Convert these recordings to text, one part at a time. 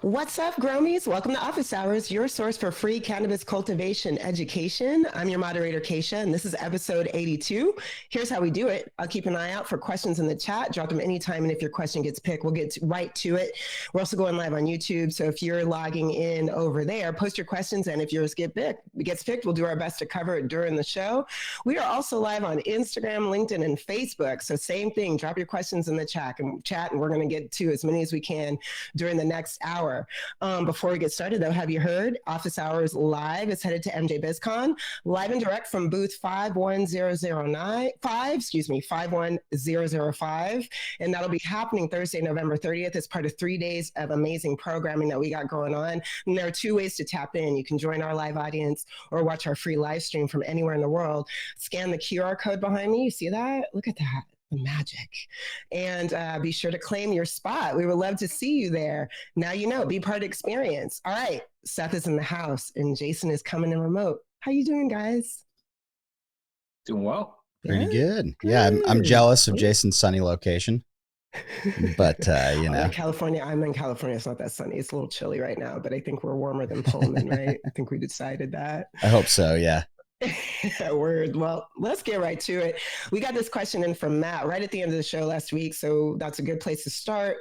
What's up, Gromies? Welcome to Office Hours, your source for free cannabis cultivation education. I'm your moderator, Keisha, and this is episode 82. Here's how we do it. I'll keep an eye out for questions in the chat. Drop them anytime, and if your question gets picked, we'll get right to it. We're also going live on YouTube, so if you're logging in over there, post your questions, and if yours gets picked, we'll do our best to cover it during the show. We are also live on Instagram, LinkedIn, and Facebook, so same thing. Drop your questions in the chat, and we're going to get to as many as we can during the next hour. Before we get started, though, have you heard? Office Hours Live is headed to MJ BizCon, live and direct from booth 51005, and that'll be happening Thursday, November 30th as part of 3 days of amazing programming that we got going on. And there are two ways to tap in. You can join our live audience or watch our free live stream from anywhere in the world. Scan the QR code behind me. You see that? Look at that. Magic. And be sure to claim your spot. We would love to see you there. Now you know, be part of the experience. All right, Seth is in the house and Jason is coming in remote. How you doing, guys? Doing well. Pretty good. Yeah, I'm jealous of Jason's sunny location. But you know, California. I'm in California. It's not that sunny. It's a little chilly right now, but I think we're warmer than Pullman, right? I think we decided that. I hope so. Yeah. Word. Well, let's get right to it. We got this question in from Matt right at the end of the show last week, so that's a good place to start.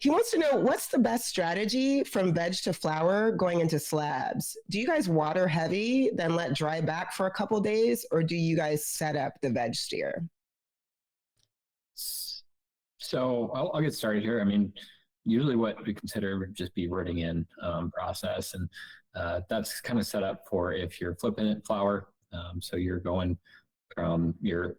He wants to know, what's the best strategy from veg to flower going into slabs? Do you guys water heavy, then let dry back for a couple days, or do you guys set up the veg steer? So I'll get started here. I mean, usually what we consider would just be rooting in process, and that's kind of set up for if you're flipping it flower. So you're going from you're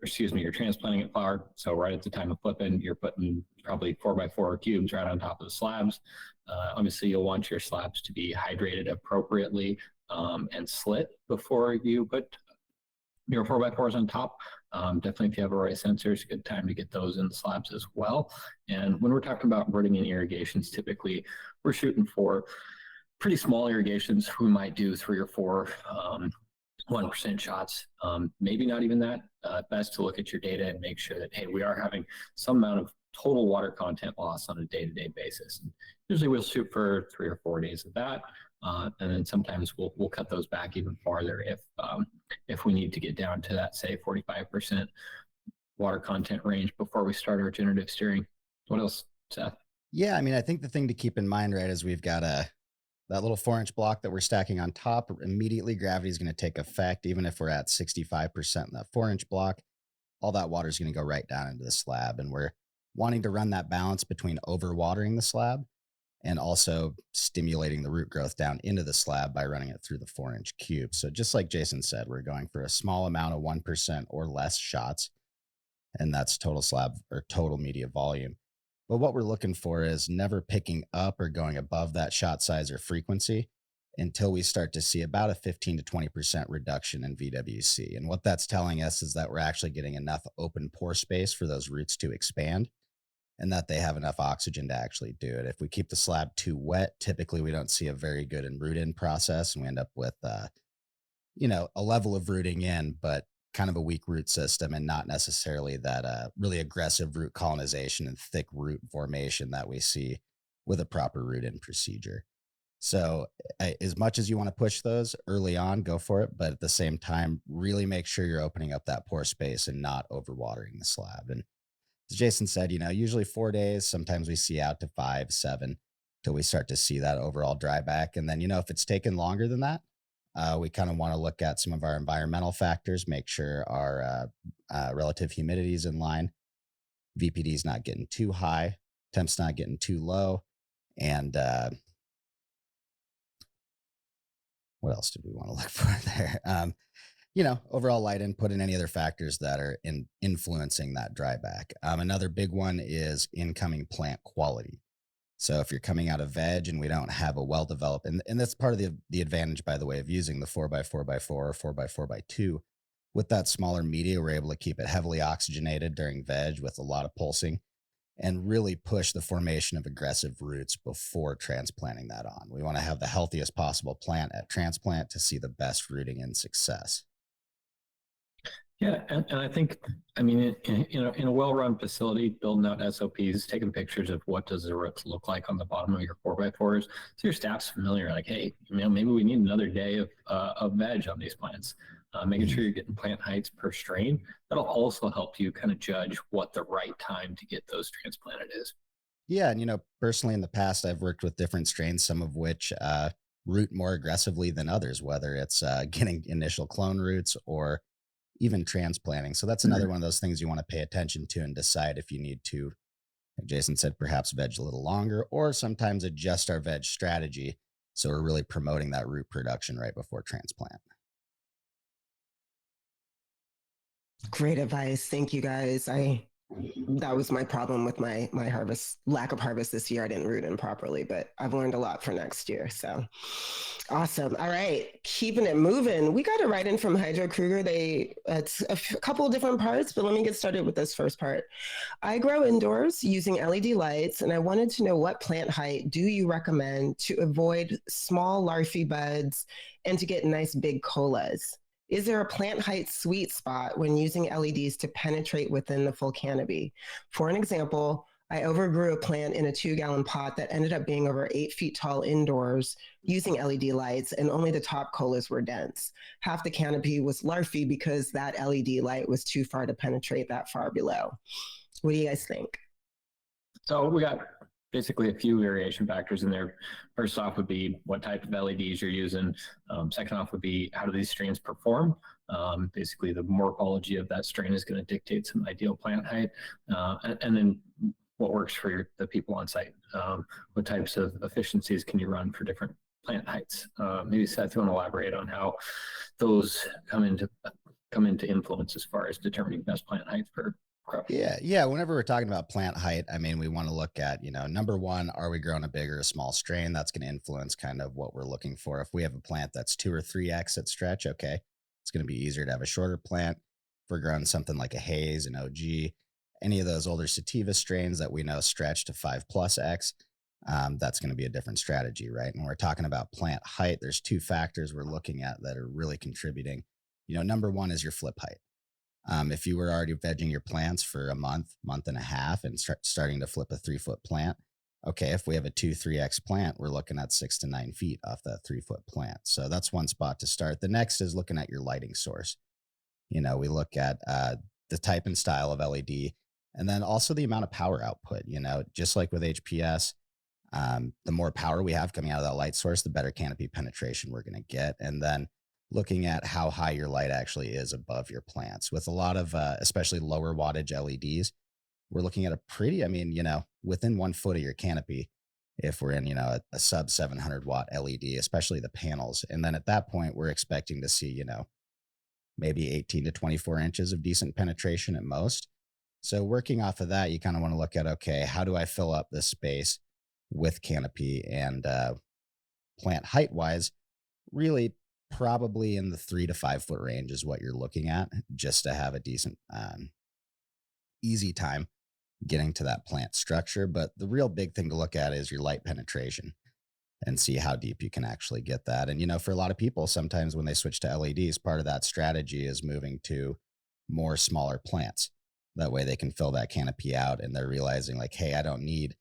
transplanting it flower. So right at the time of flipping, you're putting probably 4x4 cubes right on top of the slabs. Obviously, you'll want your slabs to be hydrated appropriately and slit before you put your 4x4s on top. Definitely, if you have array sensors, a good time to get those in the slabs as well. And when we're talking about rooting in irrigations, typically we're shooting for pretty small irrigations. We might do 3 or 4 1% shots, maybe not even that. Best to look at your data and make sure that, hey, we are having some amount of total water content loss on a day-to-day basis. And usually we'll shoot for 3 or 4 days of that. And then sometimes we'll cut those back even farther if we need to get down to that, say, 45% water content range before we start our generative steering. What else, Seth? Yeah, I mean, I think the thing to keep in mind, right, is we've got that little 4-inch block that we're stacking on top. Immediately, gravity is going to take effect. Even if we're at 65% in that 4-inch block, all that water is going to go right down into the slab. And we're wanting to run that balance between overwatering the slab and also stimulating the root growth down into the slab by running it through the 4-inch cube. So just like Jason said, we're going for a small amount of 1% or less shots, and that's total slab or total media volume. But what we're looking for is never picking up or going above that shot size or frequency until we start to see about a 15 to 20% reduction in VWC. And what that's telling us is that we're actually getting enough open pore space for those roots to expand, and that they have enough oxygen to actually do it. If we keep the slab too wet, typically we don't see a very good root in process, and we end up with, a level of rooting in, but kind of a weak root system, and not necessarily that really aggressive root colonization and thick root formation that we see with a proper root in procedure. So as much as you want to push those early on, go for it. But at the same time, really make sure you're opening up that pore space and not overwatering the slab. And as Jason said, usually 4 days, sometimes we see out to 5, 7 till we start to see that overall dry back. And then, if it's taken longer than that, we kind of want to look at some of our environmental factors, make sure our relative humidity is in line, VPD is not getting too high, temps not getting too low, and what else did we want to look for there? Overall light input and any other factors that are influencing that dry back. Another big one is incoming plant quality. So if you're coming out of veg and we don't have a well-developed, and that's part of the advantage, by the way, of using the 4x4x4 or 4x4x2, with that smaller media, we're able to keep it heavily oxygenated during veg with a lot of pulsing and really push the formation of aggressive roots before transplanting that on. We want to have the healthiest possible plant at transplant to see the best rooting and success. Yeah, and I think, I mean, in a well-run facility, building out SOPs, taking pictures of what does the roots look like on the bottom of your 4x4s, so your staff's familiar. Like, hey, maybe we need another day of veg on these plants. Making sure you're getting plant heights per strain. That'll also help you kind of judge what the right time to get those transplanted is. Yeah, and personally in the past, I've worked with different strains, some of which root more aggressively than others, whether it's getting initial clone roots or even transplanting. So that's another Mhm. one of those things you want to pay attention to and decide if you need to, like Jason said, perhaps veg a little longer, or sometimes adjust our veg strategy. So we're really promoting that root production right before transplant. Great advice. Thank you guys. That was my problem with my harvest, lack of harvest this year. I didn't root in properly, but I've learned a lot for next year. So awesome. All right, keeping it moving. We got a write in from Hydro Kruger. It's a couple of different parts, but let me get started with this first part. I grow indoors using LED lights, and I wanted to know what plant height do you recommend to avoid small larfy buds and to get nice big colas? Is there a plant height sweet spot when using LEDs to penetrate within the full canopy? For an example, I overgrew a plant in a 2-gallon pot that ended up being over 8 feet tall indoors using LED lights, and only the top colas were dense. Half the canopy was larfy because that LED light was too far to penetrate that far below. What do you guys think? So we got basically a few variation factors in there. First off would be what type of LEDs you're using. Second off would be how do these strains perform? Basically, the morphology of that strain is going to dictate some ideal plant height. And then what works for the people on site. What types of efficiencies can you run for different plant heights? Maybe Seth, you want to elaborate on how those come into influence as far as determining best plant height for crop. Yeah. Whenever we're talking about plant height, I mean, we want to look at, number one, are we growing a big or a small strain? That's going to influence kind of what we're looking for. If we have a plant that's 2 or 3x at stretch, okay, it's going to be easier to have a shorter plant. If we're growing something like a haze, an OG, any of those older sativa strains that we know stretch to 5+x, that's going to be a different strategy, right? And we're talking about plant height. There's 2 factors we're looking at that are really contributing. Number one is your flip height. If you were already vegging your plants for a month and a half, and starting to flip a 3-foot plant, okay, if we have a 2-3x plant, we're looking at 6 to 9 feet off that 3-foot plant. So that's one spot to start. The next is looking at your lighting source. We look at the type and style of LED, and then also the amount of power output. Just like with HPS, the more power we have coming out of that light source, the better canopy penetration we're going to get. And then looking at how high your light actually is above your plants. With a lot of, especially lower wattage LEDs, we're looking at a pretty, within 1 foot of your canopy, if we're in, a sub 700 watt LED, especially the panels. And then at that point, we're expecting to see, maybe 18 to 24 inches of decent penetration at most. So working off of that, you kind of want to look at, okay, how do I fill up this space with canopy and plant height wise? Really, probably in the 3 to 5 foot range is what you're looking at, just to have a decent, easy time getting to that plant structure. But the real big thing to look at is your light penetration and see how deep you can actually get that. And, for a lot of people, sometimes when they switch to LEDs, part of that strategy is moving to more smaller plants. That way they can fill that canopy out, and they're realizing, like, hey, I don't need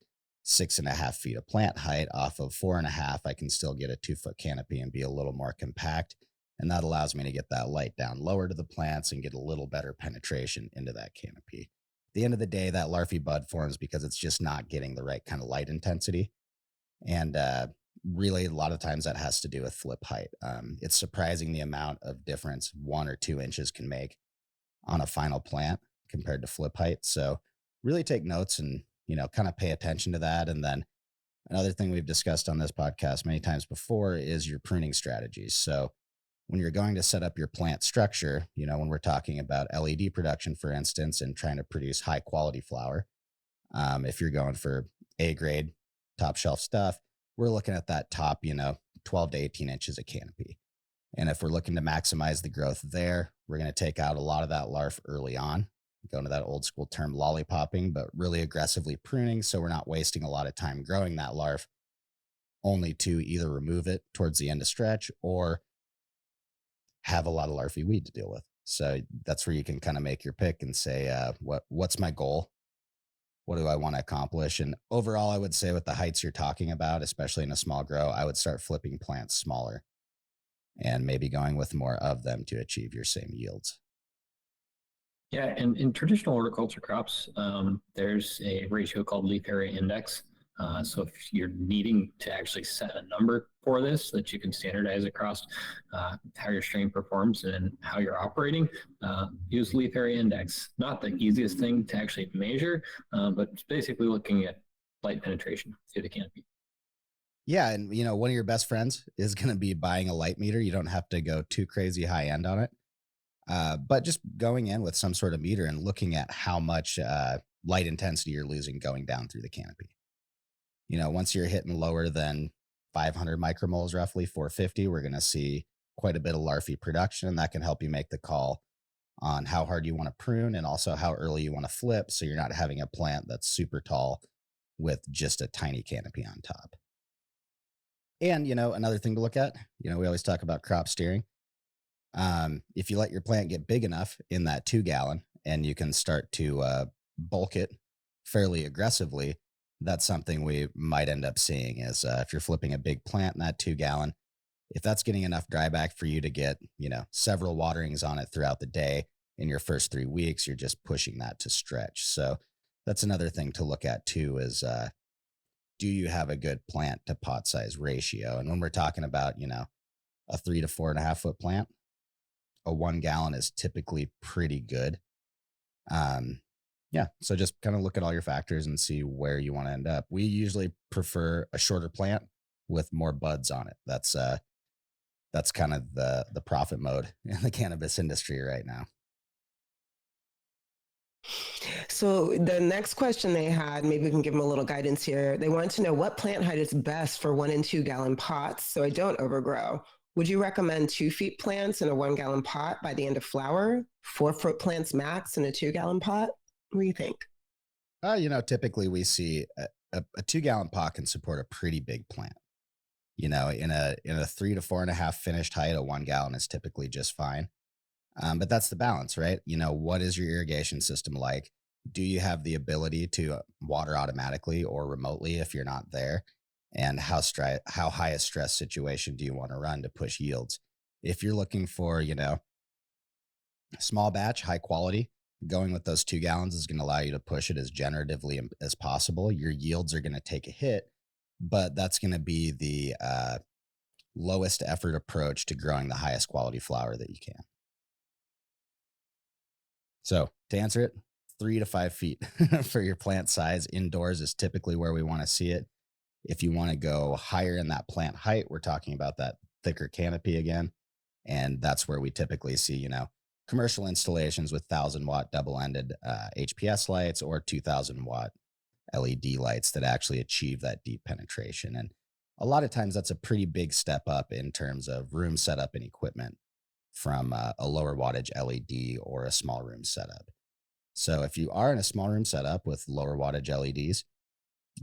6.5 feet of plant height off of 4.5. I can still get a 2-foot canopy and be a little more compact. And that allows me to get that light down lower to the plants and get a little better penetration into that canopy. At the end of the day, that larfy bud forms because it's just not getting the right kind of light intensity. And really, a lot of times that has to do with flip height. It's surprising the amount of difference 1 or 2 inches can make on a final plant compared to flip height. So really take notes and, kind of pay attention to that. And then another thing we've discussed on this podcast many times before is your pruning strategies. So when you're going to set up your plant structure, when we're talking about LED production, for instance, and trying to produce high quality flower, if you're going for A grade, top shelf stuff, we're looking at that top, 12 to 18 inches of canopy. And if we're looking to maximize the growth there, we're going to take out a lot of that larf early on, going to that old school term lollipopping, but really aggressively pruning. So we're not wasting a lot of time growing that larf, only to either remove it towards the end of stretch or have a lot of larfy weed to deal with. So that's where you can kind of make your pick and say, what's my goal? What do I want to accomplish? And overall, I would say with the heights you're talking about, especially in a small grow, I would start flipping plants smaller and maybe going with more of them to achieve your same yields. Yeah, and in traditional horticulture crops, there's a ratio called leaf area index. So if you're needing to actually set a number for this that you can standardize across how your strain performs and how you're operating, use leaf area index. Not the easiest thing to actually measure, but it's basically looking at light penetration through the canopy. Yeah, and one of your best friends is going to be buying a light meter. You don't have to go too crazy high end on it. But just going in with some sort of meter and looking at how much light intensity you're losing going down through the canopy. Once you're hitting lower than 500 micromoles, roughly 450, we're going to see quite a bit of larfy production. And that can help you make the call on how hard you want to prune and also how early you want to flip. So you're not having a plant that's super tall with just a tiny canopy on top. And, another thing to look at, we always talk about crop steering. If you let your plant get big enough in that 2 gallon and you can start to bulk it fairly aggressively, that's something we might end up seeing is if you're flipping a big plant in that 2 gallon, if that's getting enough dryback for you to get, several waterings on it throughout the day in your first 3 weeks, you're just pushing that to stretch. So that's another thing to look at too is do you have a good plant to pot size ratio? And when we're talking about, a 3 to 4.5 foot plant, a 1 gallon is typically pretty good. Yeah. So just kind of look at all your factors and see where you want to end up. We usually prefer a shorter plant with more buds on it. That's kind of the profit mode in the cannabis industry right now. So the next question they had, maybe we can give them a little guidance here. They wanted to know what plant height is best for 1 and 2 gallon pots so I don't overgrow. Would you recommend 2 feet plants in a 1 gallon pot by the end of flower? 4 foot plants max in a 2 gallon pot? What do you think? Typically we see a 2 gallon pot can support a pretty big plant. In a 3 to 4.5 finished height, a 1 gallon is typically just fine. But that's the balance, right? What is your irrigation system like? Do you have the ability to water automatically or remotely if you're not there? And how high a stress situation do you want to run to push yields? If you're looking for, small batch, high quality, going with those 2 gallons is going to allow you to push it as generatively as possible. Your yields are going to take a hit, but that's going to be the lowest effort approach to growing the highest quality flower that you can. So to answer it, 3 to 5 feet for your plant size indoors is typically where we want to see it. If you want to go higher in that plant height, we're talking about that thicker canopy again. And that's where we typically see, commercial installations with 1,000-watt double-ended HPS lights or 2,000-watt LED lights that actually achieve that deep penetration. And a lot of times that's a pretty big step up in terms of room setup and equipment from a lower wattage LED or a small room setup. So if you are in a small room setup with lower wattage LEDs,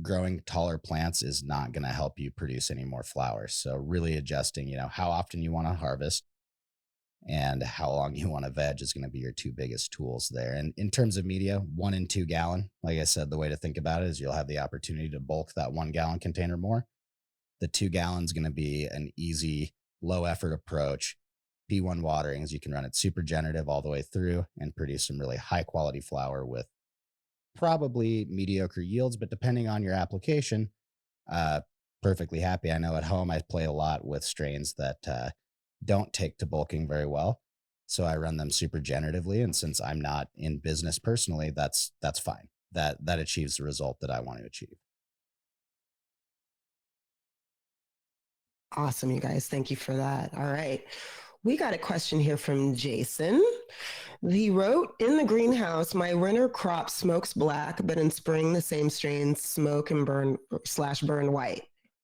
growing taller plants is not going to help you produce any more flowers. So really adjusting, how often you want to harvest and how long you want to veg is going to be your 2 biggest tools there. And in terms of media, 1 and 2 gallon, like I said, the way to think about it is you'll have the opportunity to bulk that 1 gallon container more. The 2 gallon is going to be an easy, low effort approach. P1 waterings, you can run it super generative all the way through and produce some really high quality flower with probably mediocre yields, but depending on your application, perfectly happy. I know at home I play a lot with strains that don't take to bulking very well. So I run them super generatively. And since I'm not in business personally, that's fine. That achieves the result that I want to achieve. Awesome, you guys. Thank you for that. All right. We got a question here from Jason. He wrote, in the greenhouse, my winter crop smokes black, but in spring, the same strains smoke and burn white.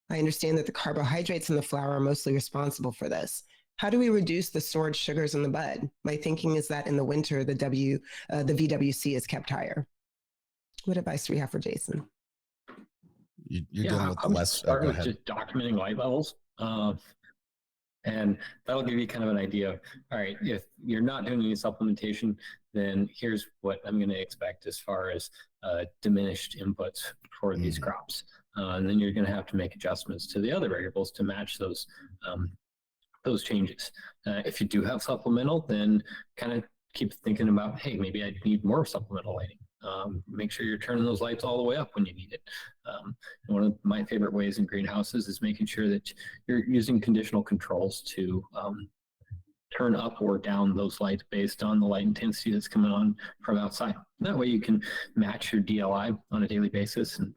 I understand that the carbohydrates in the flower are mostly responsible for this. How do we reduce the stored sugars in the bud? My thinking is that in the winter, the VWC is kept higher. What advice do we have for Jason? You're dealing with the less. Start with just documenting light levels. And that'll give you kind of an idea of, all right, if you're not doing any supplementation, then here's what I'm going to expect as far as diminished inputs for these crops. And then you're going to have to make adjustments to the other variables to match those changes. If you do have supplemental, then kind of keep thinking about, hey, maybe I need more supplemental lighting. Make sure you're turning those lights all the way up when you need it. And one of my favorite ways in greenhouses is making sure that you're using conditional controls to turn up or down those lights based on the light intensity that's coming on from outside. That way you can match your DLI on a daily basis. And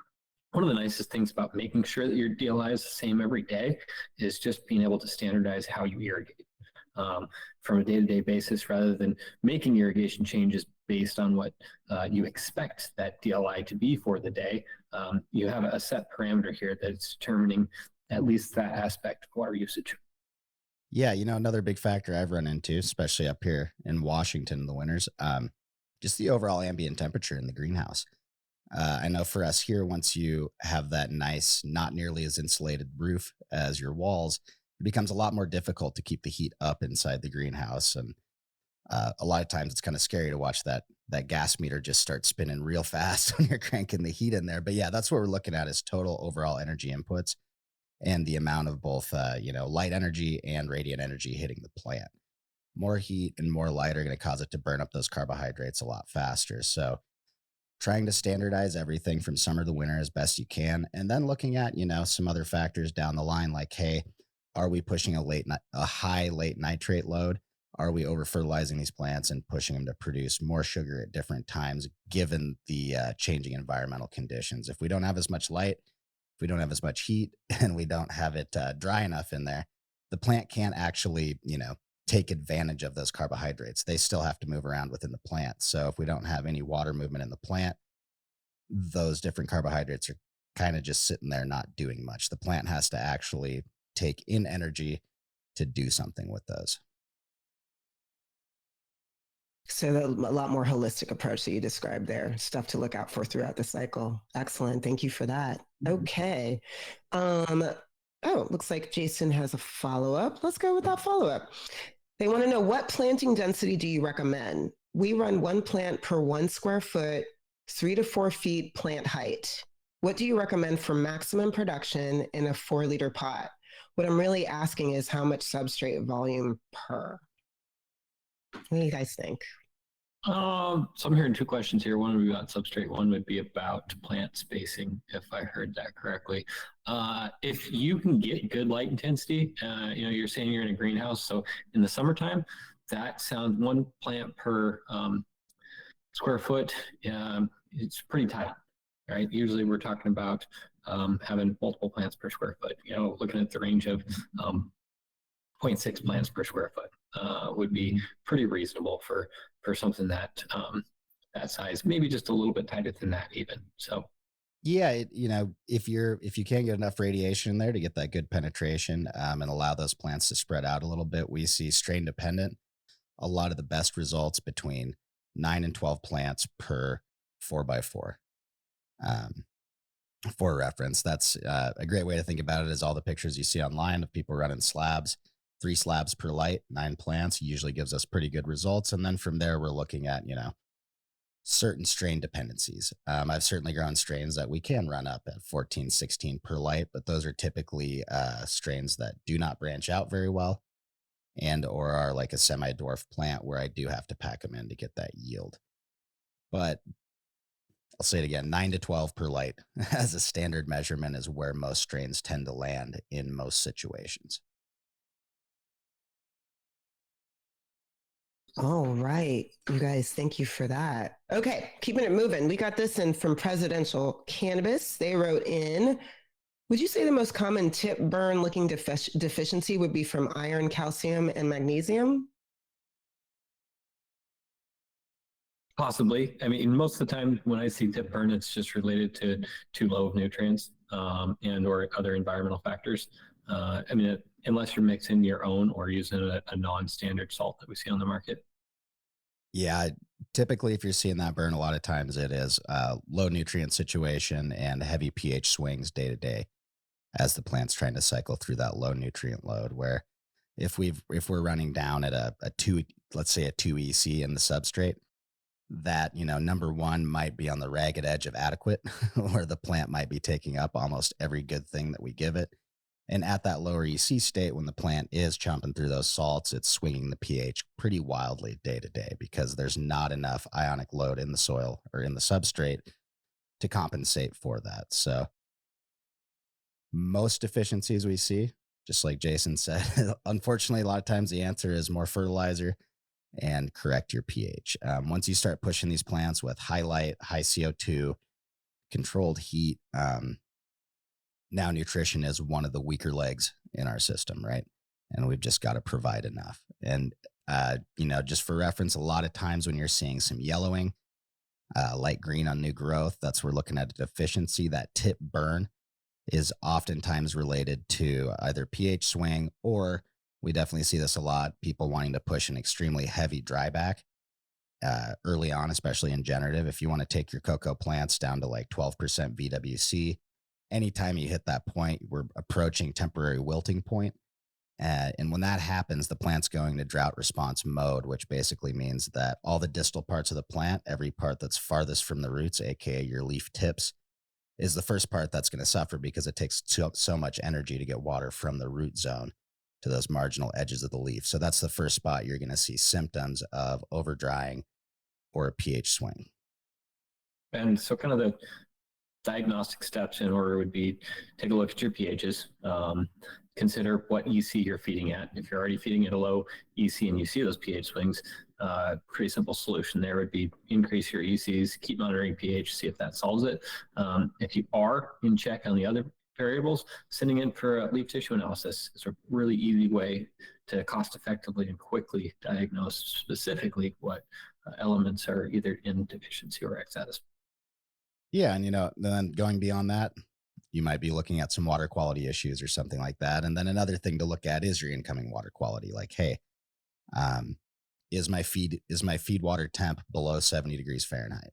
one of the nicest things about making sure that your DLI is the same every day is just being able to standardize how you irrigate from a day-to-day basis, rather than making irrigation changes based on what you expect that DLI to be for the day. You have a set parameter here that's determining at least that aspect of water usage. Yeah, another big factor I've run into, especially up here in Washington in the winters, just the overall ambient temperature in the greenhouse. I know for us here, once you have that nice, not nearly as insulated roof as your walls, it becomes a lot more difficult to keep the heat up inside the greenhouse. And a lot of times it's kind of scary to watch that gas meter just start spinning real fast when you're cranking the heat in there. But yeah, that's what we're looking at, is total overall energy inputs and the amount of both, light energy and radiant energy hitting the plant. More heat and more light are going to cause it to burn up those carbohydrates a lot faster. So trying to standardize everything from summer to winter as best you can, and then looking at, some other factors down the line, like, hey, are we pushing a high late nitrate load? Are we over fertilizing these plants and pushing them to produce more sugar at different times, given the changing environmental conditions? If we don't have as much light, if we don't have as much heat, and we don't have it dry enough in there, the plant can't actually, take advantage of those carbohydrates. They still have to move around within the plant. So if we don't have any water movement in the plant, those different carbohydrates are kind of just sitting there not doing much. The plant has to actually take in energy to do something with those. So a lot more holistic approach that you described there, stuff to look out for throughout the cycle. Excellent. Thank you for that. Okay. Looks like Jason has a follow-up. Let's go with that follow-up. They want to know, what planting density do you recommend? We run one plant per 1 square foot, 3 to 4 feet plant height. What do you recommend for maximum production in a 4-liter pot? What I'm really asking is how much substrate volume per. What do you guys think? So I'm hearing two questions here. One would be about substrate. One would be about plant spacing, if I heard that correctly. If you can get good light intensity, you're saying you're in a greenhouse. So in the summertime, that sounds, one plant per square foot. It's pretty tight, right? Usually we're talking about having multiple plants per square foot, looking at the range of 0.6 plants per square foot would be pretty reasonable for something that size, maybe just a little bit tighter than that even. So yeah, if you can't get enough radiation in there to get that good penetration and allow those plants to spread out a little bit, we see strain dependent a lot of the best results between 9 and 12 plants per 4x4. For reference, that's a great way to think about it, is all the pictures you see online of people running slabs. 3 slabs per light, 9 plants usually gives us pretty good results. And then from there, we're looking at, certain strain dependencies. I've certainly grown strains that we can run up at 14, 16 per light, but those are typically strains that do not branch out very well, and or are like a semi-dwarf plant where I do have to pack them in to get that yield. But I'll say it again, 9 to 12 per light as a standard measurement is where most strains tend to land in most situations. All right, you guys, thank you for that. Okay, keeping it moving. We got this in from Presidential Cannabis. They wrote in, would you say the most common Tipburn looking deficiency would be from iron, calcium, and magnesium? Possibly. I mean, most of the time when I see Tipburn, it's just related to too low of nutrients and or other environmental factors. Unless you're mixing your own or using a non-standard salt that we see on the market. Yeah, typically if you're seeing that burn, a lot of times it is low nutrient situation and heavy pH swings day to day as the plant's trying to cycle through that low nutrient load, where if we're running down at a two, let's say a 2 EC in the substrate, that, number one might be on the ragged edge of adequate, where the plant might be taking up almost every good thing that we give it. And at that lower EC state, when the plant is chomping through those salts, it's swinging the pH pretty wildly day to day because there's not enough ionic load in the soil or in the substrate to compensate for that. So most deficiencies we see, just like Jason said, unfortunately, a lot of times the answer is more fertilizer and correct your pH. Once you start pushing these plants with high light, high CO2, controlled heat, now nutrition is one of the weaker legs in our system, right? And we've just got to provide enough. And, just for reference, a lot of times when you're seeing some yellowing, light green on new growth, that's we're looking at a deficiency. That Tipburn is oftentimes related to either pH swing, or we definitely see this a lot, people wanting to push an extremely heavy dryback early on, especially in generative. If you want to take your cocoa plants down to like 12% VWC, anytime you hit that point, we're approaching temporary wilting point. And when that happens, the plant's going to drought response mode, which basically means that all the distal parts of the plant, every part that's farthest from the roots, aka your leaf tips, is the first part that's going to suffer because it takes so much energy to get water from the root zone to those marginal edges of the leaf. So that's the first spot you're going to see symptoms of over drying or a pH swing. And so kind of the diagnostic steps in order would be take a look at your pHs, consider what EC you're feeding at. If you're already feeding at a low EC and you see those pH swings, pretty simple solution there would be increase your ECs, keep monitoring pH, see if that solves it. If you are in check on the other variables, sending in for a leaf tissue analysis is a really easy way to cost effectively and quickly diagnose specifically what elements are either in deficiency or excess. Yeah. And, then going beyond that, you might be looking at some water quality issues or something like that. And then another thing to look at is your incoming water quality. Like, hey, is my feed water temp below 70 degrees Fahrenheit?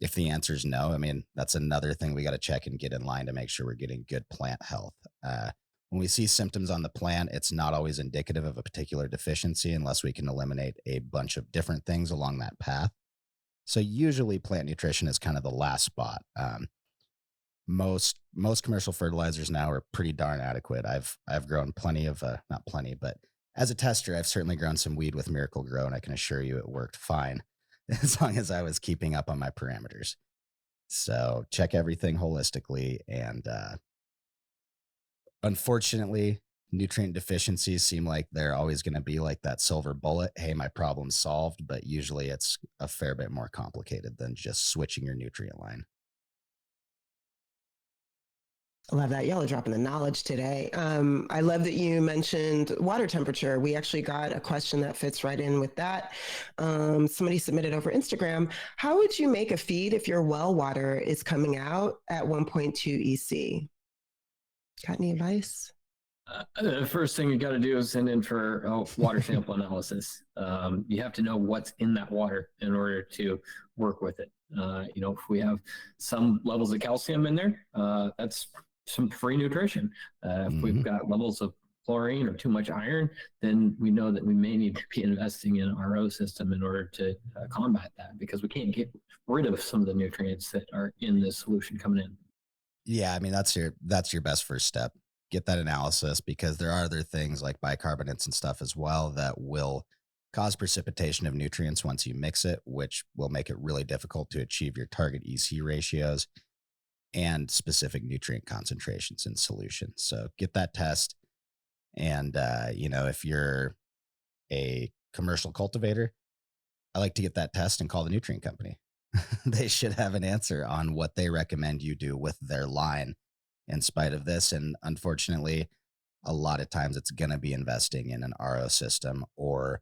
If the answer is no, I mean, that's another thing we got to check and get in line to make sure we're getting good plant health. When we see symptoms on the plant, it's not always indicative of a particular deficiency unless we can eliminate a bunch of different things along that path. So usually plant nutrition is kind of the last spot. Most commercial fertilizers now are pretty darn adequate. I've grown plenty of not plenty, but as a tester, I've certainly grown some weed with Miracle Grow, and I can assure you it worked fine as long as I was keeping up on my parameters. So check everything holistically. And unfortunately, nutrient deficiencies seem like they're always going to be like that silver bullet. Hey, my problem's solved. But usually it's a fair bit more complicated than just switching your nutrient line. I love that. Y'all are dropping the knowledge today. I love that you mentioned water temperature. We actually got a question that fits right in with that. Somebody submitted over Instagram. How would you make a feed if your well water is coming out at 1.2 EC? Got any advice? The first thing you got to do is send in for water sample analysis. You have to know what's in that water in order to work with it. If we have some levels of calcium in there, that's some free nutrition. If we've got levels of chlorine or too much iron, then we know that we may need to be investing in an RO system in order to combat that, because we can't get rid of some of the nutrients that are in this solution coming in. Yeah, I mean, that's your best first step. Get that analysis, because there are other things like bicarbonates and stuff as well that will cause precipitation of nutrients once you mix it, which will make it really difficult to achieve your target EC ratios and specific nutrient concentrations in solution. So get that test. And, if you're a commercial cultivator, I like to get that test and call the nutrient company. They should have an answer on what they recommend you do with their line in spite of this. And unfortunately, a lot of times it's going to be investing in an RO system or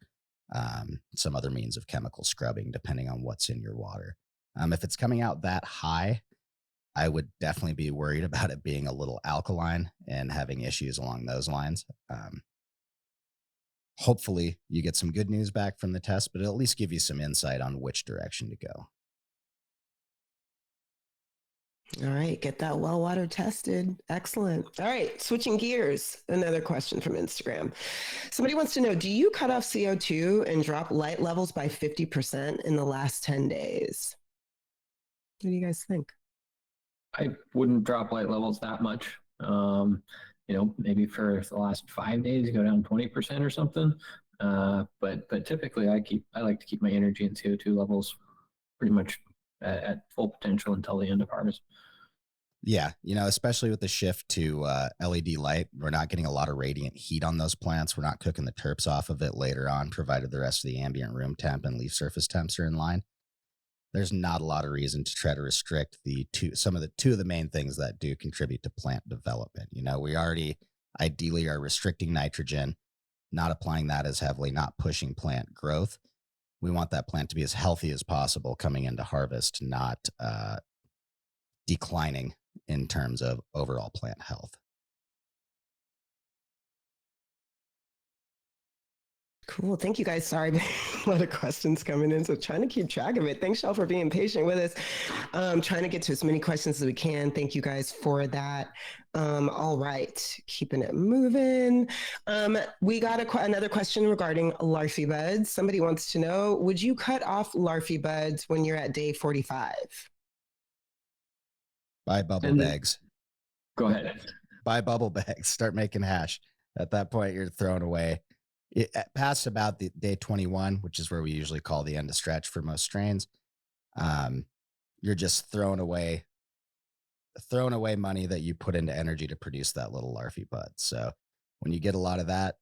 some other means of chemical scrubbing, depending on what's in your water. If it's coming out that high, I would definitely be worried about it being a little alkaline and having issues along those lines. Hopefully you get some good news back from the test, but it'll at least give you some insight on which direction to go. All right, get that well water tested. Excellent. All right, switching gears. Another question from Instagram. Somebody wants to know, do you cut off CO2 and drop light levels by 50% in the last 10 days? What do you guys think? I wouldn't drop light levels that much. Maybe for the last 5 days, you go down 20% or something. But typically, I like to keep my energy and CO2 levels pretty much at full potential until the end of harvest. Yeah, especially with the shift to LED light, we're not getting a lot of radiant heat on those plants. We're not cooking the terps off of it later on, provided the rest of the ambient room temp and leaf surface temps are in line. There's not a lot of reason to try to restrict some of the two of the main things that do contribute to plant development. We already ideally are restricting nitrogen, not applying that as heavily, not pushing plant growth. We want that plant to be as healthy as possible coming into harvest, not declining in terms of overall plant health. Cool. Thank you guys. Sorry, a lot of questions coming in. So trying to keep track of it. Thanks, y'all, for being patient with us. Trying to get to as many questions as we can. Thank you guys for that. All right. Keeping it moving. We got another question regarding Larfy Buds. Somebody wants to know, would you cut off Larfy Buds when you're at day 45? Buy bubble bags. Go ahead. Buy bubble bags. Start making hash. At that point, you're throwing away. Past about the day 21, which is where we usually call the end of stretch for most strains, you're just throwing away money that you put into energy to produce that little Larfy bud. So when you get a lot of that,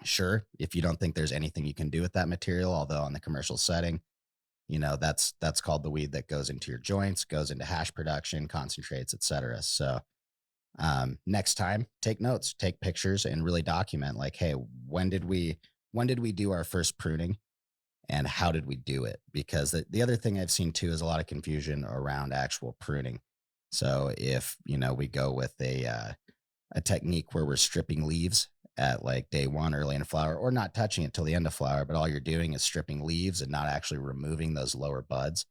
sure, if you don't think there's anything you can do with that material, although on the commercial setting, that's called the weed that goes into your joints, goes into hash production, concentrates, etc. So next time, take notes, take pictures, and really document, like, hey, when did we do our first pruning and how did we do it? Because the other thing I've seen too is a lot of confusion around actual pruning. So if we go with a technique where we're stripping leaves at like day one early in flower, or not touching it till the end of flower, but all you're doing is stripping leaves and not actually removing those lower buds,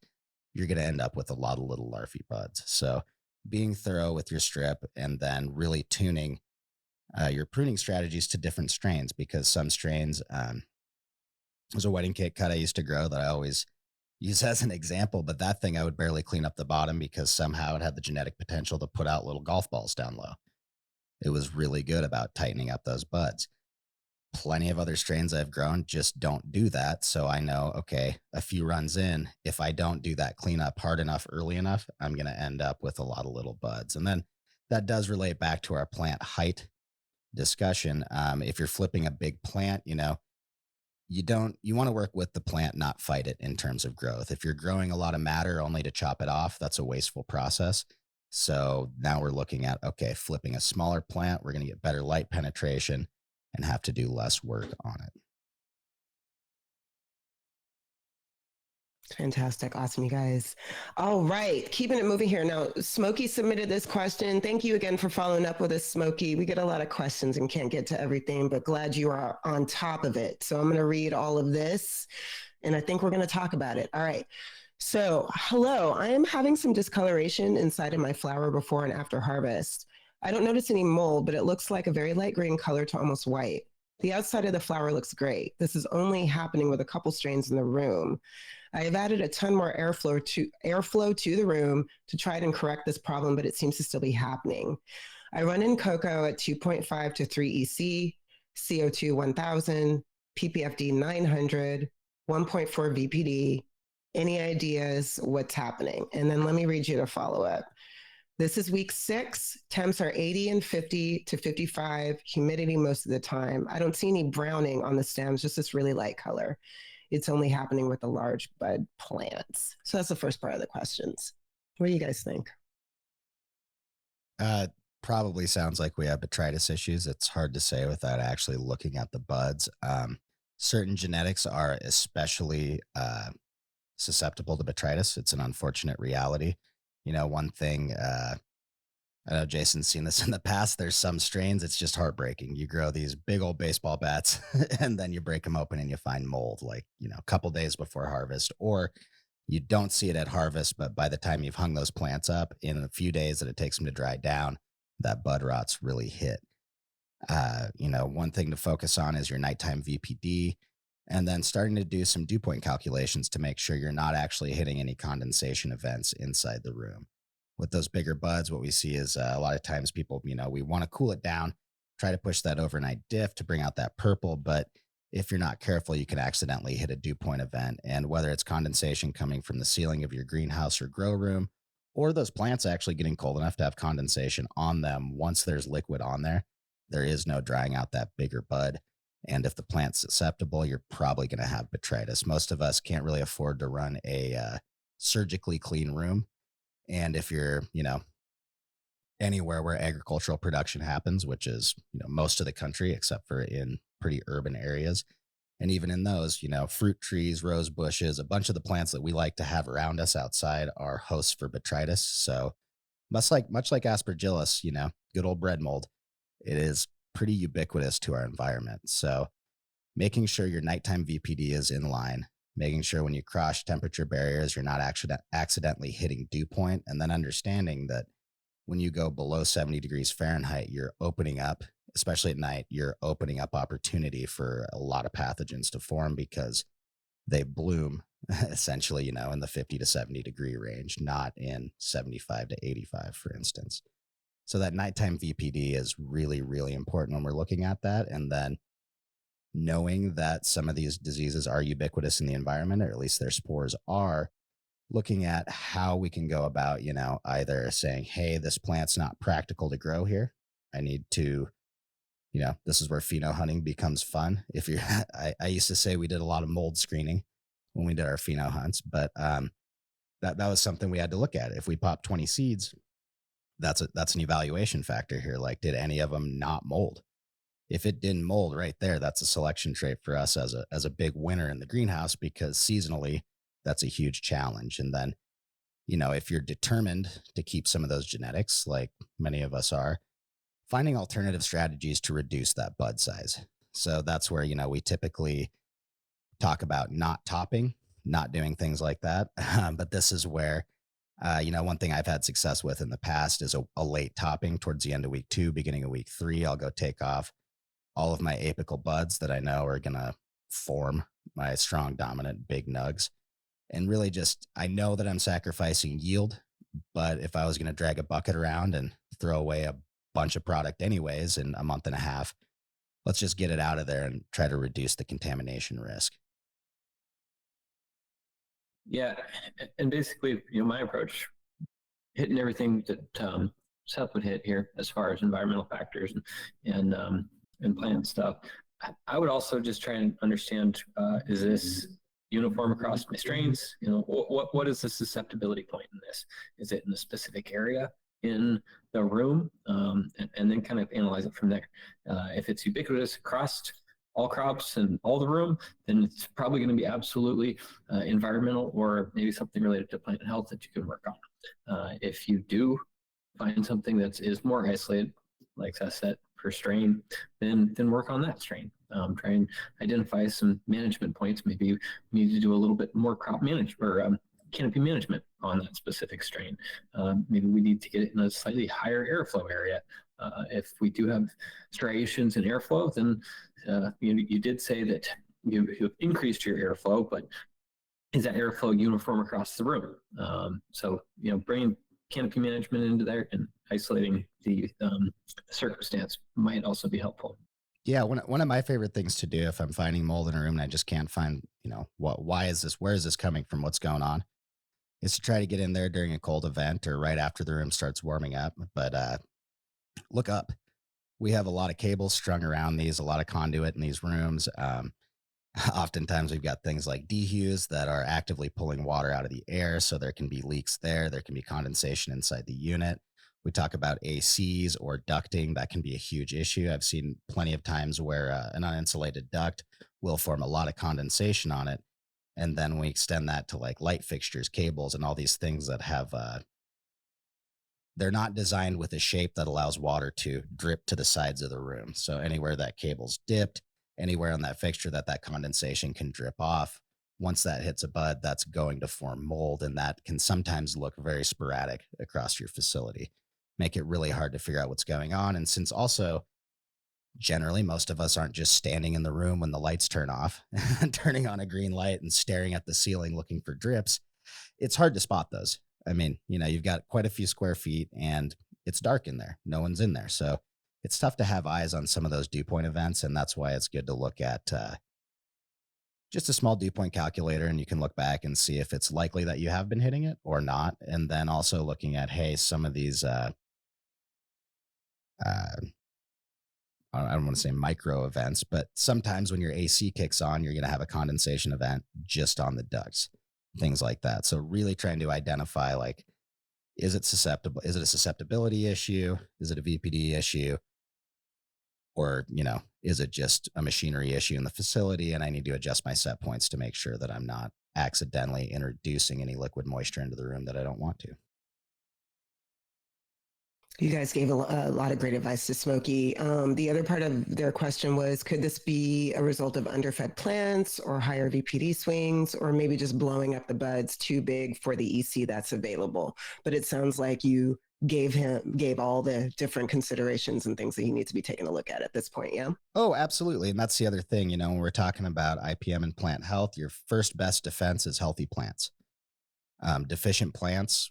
you're going to end up with a lot of little Larfy buds. So being thorough with your strip and then really tuning your pruning strategies to different strains, because some strains, there's a wedding cake cut I used to grow that I always use as an example, but that thing I would barely clean up the bottom because somehow it had the genetic potential to put out little golf balls down low. It was really good about tightening up those buds. Plenty of other strains I've grown just don't do that. So I know, okay, a few runs in, if I don't do that cleanup hard enough, early enough, I'm going to end up with a lot of little buds. And then that does relate back to our plant height discussion. If you're flipping a big plant, you want to work with the plant, not fight it in terms of growth. If you're growing a lot of matter only to chop it off, that's a wasteful process. So now we're looking at, okay, flipping a smaller plant, we're going to get better light penetration and have to do less work on it. Fantastic. Awesome, you guys. All right. Keeping it moving here. Now, Smokey submitted this question. Thank you again for following up with us, Smokey. We get a lot of questions and can't get to everything, but glad you are on top of it. So I'm going to read all of this, and I think we're going to talk about it. All right. So, hello. I am having some discoloration inside of my flower before and after harvest. I don't notice any mold, but it looks like a very light green color to almost white. The outside of the flower looks great. This is only happening with a couple strains in the room. I have added a ton more airflow to the room to try and correct this problem, but it seems to still be happening. I run in cocoa at 2.5 to 3 EC, CO2 1000, PPFD 900, 1.4 VPD. Any ideas what's happening? And then let me read you the follow-up. This is week 6. Temps are 80 and 50 to 55, humidity most of the time. I don't see any browning on the stems, just this really light color. It's only happening with the large bud plants. So that's the first part of the questions. What do you guys think? Probably sounds like we have Betrus issues. It's hard to say without actually looking at the buds. Certain genetics are especially susceptible to Betrus. It's an unfortunate reality. One thing, I know Jason's seen this in the past. There's some strains, it's just heartbreaking. You grow these big old baseball bats and then you break them open and you find mold, like, a couple days before harvest, or You don't see it at harvest, but by the time you've hung those plants up in a few days that it takes them to dry down, that bud rot's really hit. One thing to focus on is your nighttime VPD, and then starting to do some dew point calculations to make sure you're not actually hitting any condensation events inside the room. With those bigger buds, what we see is a lot of times people, we want to cool it down, try to push that overnight diff to bring out that purple, but if you're not careful, you can accidentally hit a dew point event. And whether it's condensation coming from the ceiling of your greenhouse or grow room, or those plants actually getting cold enough to have condensation on them, once there's liquid on there, there is no drying out that bigger bud. And if the plant's susceptible, you're probably going to have botrytis. Most of us can't really afford to run a surgically clean room. And if you're, anywhere where agricultural production happens, which is, most of the country, except for in pretty urban areas. And even in those, fruit trees, rose bushes, a bunch of the plants that we like to have around us outside are hosts for botrytis. So much like aspergillus, good old bread mold, it is pretty ubiquitous to our environment. So making sure your nighttime VPD is in line, making sure when you cross temperature barriers, you're not accidentally hitting dew point, and then understanding that when you go below 70 degrees Fahrenheit, you're opening up, especially at night, you're opening up opportunity for a lot of pathogens to form because they bloom essentially, in the 50 to 70 degree range, not in 75 to 85, for instance. So that nighttime VPD is really, really important when we're looking at that. And then knowing that some of these diseases are ubiquitous in the environment, or at least their spores are, looking at how we can go about, either saying, hey, this plant's not practical to grow here. I need to, this is where pheno hunting becomes fun. If you're, I used to say we did a lot of mold screening when we did our pheno hunts, but that was something we had to look at. If we pop 20 seeds, that's an evaluation factor here. Like, did any of them not mold? If it didn't mold right there, that's a selection trait for us as a big winner in the greenhouse, because seasonally, that's a huge challenge. And then, if you're determined to keep some of those genetics, like many of us are, finding alternative strategies to reduce that bud size. So that's where, we typically talk about not topping, not doing things like that. But this is where, one thing I've had success with in the past is a late topping towards the end of week 2, beginning of week 3. I'll go take off all of my apical buds that I know are going to form my strong dominant big nugs. And really just, I know that I'm sacrificing yield, but if I was going to drag a bucket around and throw away a bunch of product anyways in a month and a half, let's just get it out of there and try to reduce the contamination risk. Yeah, and basically, my approach, hitting everything that Seth would hit here as far as environmental factors and plant stuff. I would also just try and understand: is this uniform across my strains? What is the susceptibility point in this? Is it in a specific area in the room? And then kind of analyze it from there. If it's ubiquitous across all crops and all the room, then it's probably going to be absolutely environmental, or maybe something related to plant health that you can work on. If you do find something that is more isolated, like I said, per strain, then work on that strain. Try and identify some management points. Maybe we need to do a little bit more crop management or canopy management on that specific strain. Maybe we need to get it in a slightly higher airflow area. If we do have striations in airflow, then you did say that you've increased your airflow, but is that airflow uniform across the room? So bringing canopy management into there and isolating the circumstance might also be helpful. Yeah, one of my favorite things to do if I'm finding mold in a room and I just can't find, why is this, where is this coming from, what's going on, is to try to get in there during a cold event or right after the room starts warming up. But look up. We have a lot of cables strung around these, a lot of conduit in these rooms. Oftentimes we've got things like dehues that are actively pulling water out of the air, so there can be leaks there. There can be condensation inside the unit. We talk about ACs or ducting. That can be a huge issue. I've seen plenty of times where an uninsulated duct will form a lot of condensation on it. And then we extend that to like light fixtures, cables, and all these things that have, they're not designed with a shape that allows water to drip to the sides of the room. So anywhere that cable's dipped, anywhere on that fixture that condensation can drip off, once that hits a bud, that's going to form mold, and that can sometimes look very sporadic across your facility, make it really hard to figure out what's going on. And since also generally most of us aren't just standing in the room when the lights turn off and turning on a green light and staring at the ceiling looking for drips, it's hard to spot those. I mean, you've got quite a few square feet and it's dark in there. No one's in there. So it's tough to have eyes on some of those dew point events. And that's why it's good to look at just a small dew point calculator, and you can look back and see if it's likely that you have been hitting it or not. And then also looking at, hey, some of these, I don't want to say micro events, but sometimes when your AC kicks on, you're going to have a condensation event just on the ducts, things like that. So really trying to identify, like, is it susceptible? Is it a susceptibility issue? Is it a VPD issue? Or, is it just a machinery issue in the facility and I need to adjust my set points to make sure that I'm not accidentally introducing any liquid moisture into the room that I don't want to? You guys gave a lot of great advice to Smokey. The other part of their question was, could this be a result of underfed plants or higher VPD swings, or maybe just blowing up the buds too big for the EC that's available? But it sounds like you gave all the different considerations and things that he needs to be taking a look at this point. Yeah. Oh, absolutely. And that's the other thing, when we're talking about IPM and plant health, your first best defense is healthy plants. Deficient plants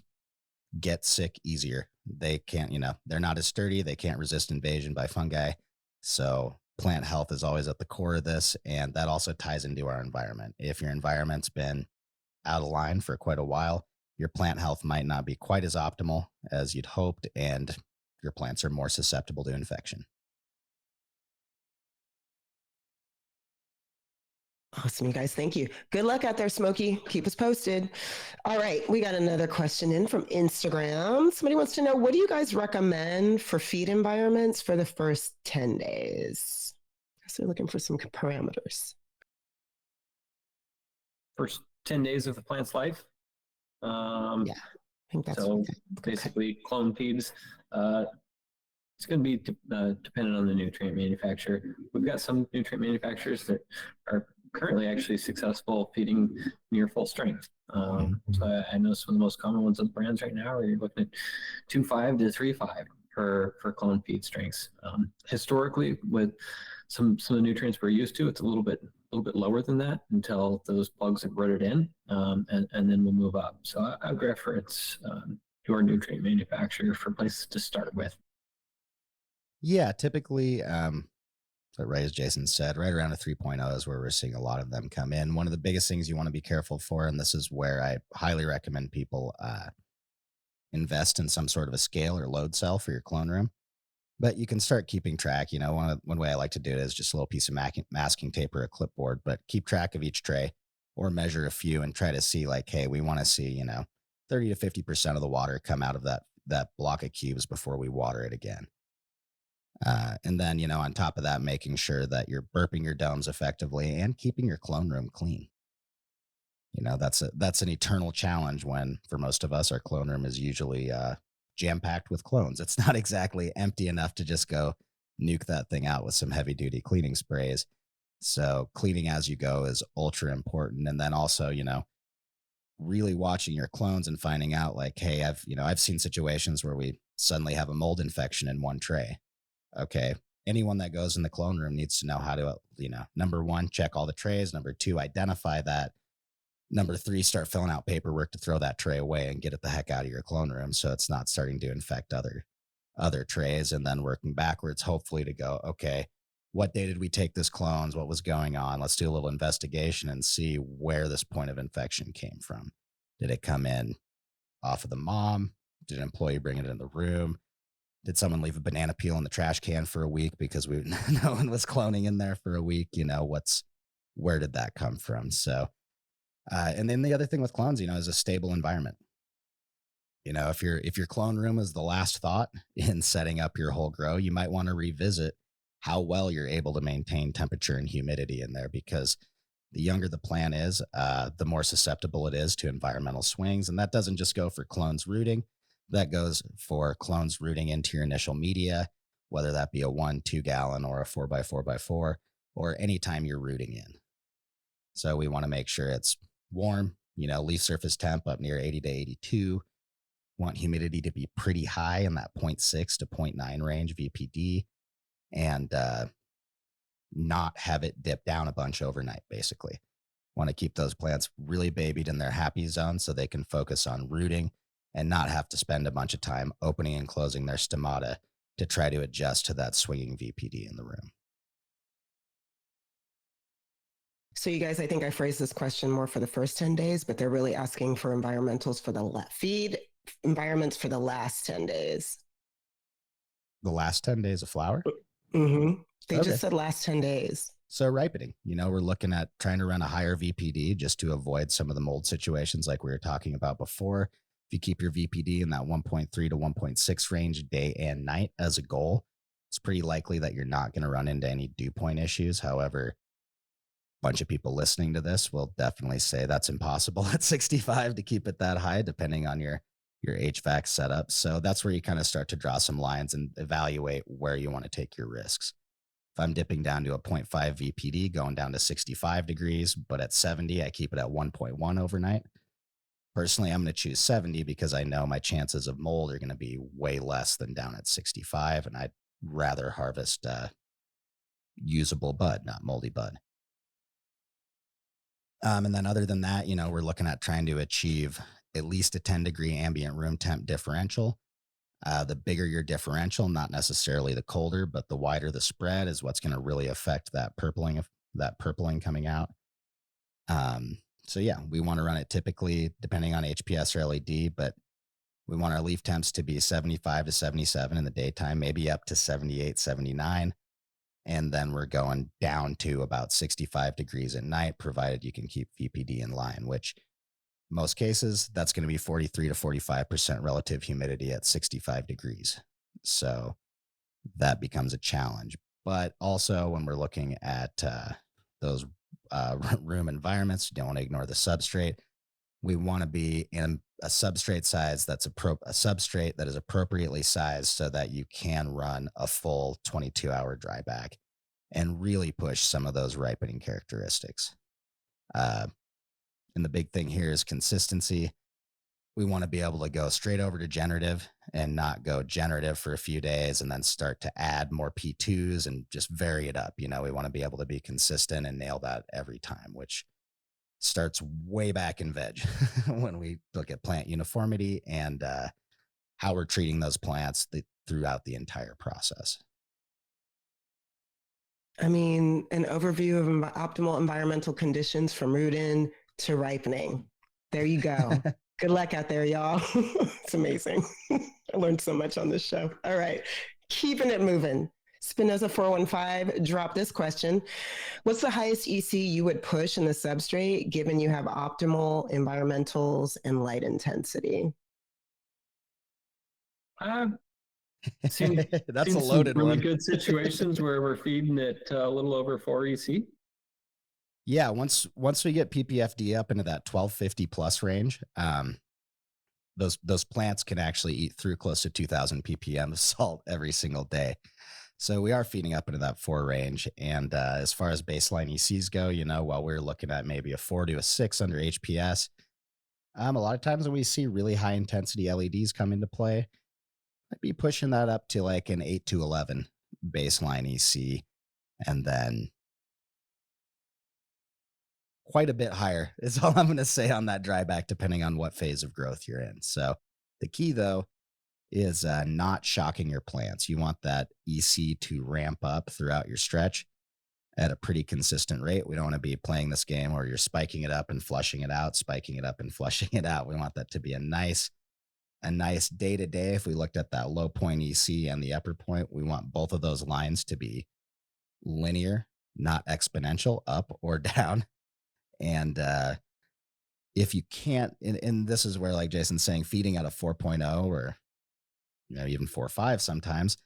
get sick easier. They can't, they're not as sturdy. They can't resist invasion by fungi. So plant health is always at the core of this. And that also ties into our environment. If your environment's been out of line for quite a while, your plant health might not be quite as optimal as you'd hoped, and your plants are more susceptible to infection. Awesome, you guys. Thank you. Good luck out there, Smokey. Keep us posted. All right. We got another question in from Instagram. Somebody wants to know, what do you guys recommend for feed environments for the first 10 days? So looking for some parameters. First 10 days of the plant's life. Yeah, I think that's so basically clone feeds. It's going to be dependent on the nutrient manufacturer. We've got some nutrient manufacturers that are currently actually successful feeding near full strength. So I know some of the most common ones on the brands right now are you're looking at 2.5 to 3.5 for clone feed strengths. Historically, with some of the nutrients we're used to, it's a little bit lower than that until those plugs have rooted in, and then we'll move up. So I would reference your nutrient manufacturer for places to start with. Yeah, typically, right as Jason said, right around a 3.0 is where we're seeing a lot of them come in. One of the biggest things you want to be careful for, and this is where I highly recommend people invest in some sort of a scale or load cell for your clone room. But you can start keeping track. One way I like to do it is just a little piece of masking tape or a clipboard, but keep track of each tray or measure a few and try to see, like, hey, we want to see, 30 to 50% of the water come out of that block of cubes before we water it again. And then, on top of that, making sure that you're burping your domes effectively and keeping your clone room clean. That's an eternal challenge when, for most of us, our clone room is usually jam-packed with clones. It's not exactly empty enough to just go nuke that thing out with some heavy-duty cleaning sprays. So cleaning as you go is ultra important. And then also, really watching your clones and finding out, like, hey, I've seen situations where we suddenly have a mold infection in one tray. Okay, anyone that goes in the clone room needs to know how to, number one, check all the trays. Number two, identify that. Number three, start filling out paperwork to throw that tray away and get it the heck out of your clone room so it's not starting to infect other trays. And then working backwards, hopefully, to go, okay, what day did we take this clones? What was going on? Let's do a little investigation and see where this point of infection came from. Did it come in off of the mom? Did an employee bring it in the room? Did someone leave a banana peel in the trash can for a week because no one was cloning in there for a week? Where did that come from? So, and then the other thing with clones, is a stable environment. If your clone room is the last thought in setting up your whole grow, you might want to revisit how well you're able to maintain temperature and humidity in there, because the younger the plant is, the more susceptible it is to environmental swings. And that doesn't just go for clones rooting. That goes for clones rooting into your initial media, whether that be a 1-2 gallon or a 4x4x4, or anytime you're rooting in. So we want to make sure it's warm, leaf surface temp up near 80 to 82. Want humidity to be pretty high in that 0.6 to 0.9 range VPD, and not have it dip down a bunch overnight, basically. Want to keep those plants really babied in their happy zone so they can focus on rooting and not have to spend a bunch of time opening and closing their stomata to try to adjust to that swinging VPD in the room. So you guys, I think I phrased this question more for the first 10 days, but they're really asking for environmentals for the feed environments for the last 10 days. The last 10 days of flower? Mm-hmm. They Okay. just said last 10 days. So ripening, we're looking at trying to run a higher VPD just to avoid some of the mold situations like we were talking about before. If you keep your VPD in that 1.3 to 1.6 range day and night as a goal, it's pretty likely that you're not going to run into any dew point issues. However, a bunch of people listening to this will definitely say that's impossible at 65 to keep it that high, depending on your HVAC setup. So that's where you kind of start to draw some lines and evaluate where you want to take your risks. If I'm dipping down to a 0.5 VPD, going down to 65 degrees, but at 70, I keep it at 1.1 overnight. Personally, I'm going to choose 70 because I know my chances of mold are going to be way less than down at 65, and I'd rather harvest usable bud, not moldy bud. And then other than that, we're looking at trying to achieve at least a 10-degree ambient room temp differential. The bigger your differential, not necessarily the colder, but the wider the spread is what's going to really affect that purpling coming out. So yeah, we want to run it typically depending on HPS or LED, but we want our leaf temps to be 75 to 77 in the daytime, maybe up to 78, 79. And then we're going down to about 65 degrees at night, provided you can keep VPD in line, which most cases, that's going to be 43 to 45% relative humidity at 65 degrees. So that becomes a challenge. But also when we're looking at those room environments, you don't want to ignore the substrate. We want to be in a substrate size that's a substrate that is appropriately sized so that you can run a full 22-hour dry back and really push some of those ripening characteristics. And the big thing here is consistency. We want to be able to go straight over to generative and not go generative for a few days and then start to add more P2s and just vary it up. We want to be able to be consistent and nail that every time, which starts way back in veg when we look at plant uniformity and how we're treating those plants throughout the entire process. I mean, an overview of optimal environmental conditions from root in to ripening. There you go. Good luck out there, y'all. It's amazing. I learned so much on this show. All right, keeping it moving. Spinoza 415 dropped this question. What's the highest EC you would push in the substrate given you have optimal environmentals and light intensity? Seen That's a some loaded really one. good situations where we're feeding it a little over 4 EC. Yeah, once we get PPFD up into that 1250 plus range, those plants can actually eat through close to 2,000 ppm of salt every single day. So we are feeding up into that 4 range. And as far as baseline ECs go, while we're looking at maybe a 4 to a 6 under HPS, a lot of times when we see really high intensity LEDs come into play, I'd be pushing that up to like an 8 to 11 baseline EC, and then quite a bit higher is all I'm going to say on that dry back, depending on what phase of growth you're in. So the key, though, is not shocking your plants. You want that EC to ramp up throughout your stretch at a pretty consistent rate. We don't want to be playing this game where you're spiking it up and flushing it out, spiking it up and flushing it out. We want that to be a nice day to day. If we looked at that low point EC and the upper point, we want both of those lines to be linear, not exponential, up or down. And if you can't, and this is where, like Jason's saying, feeding at a 4.0 or even 4.5 sometimes,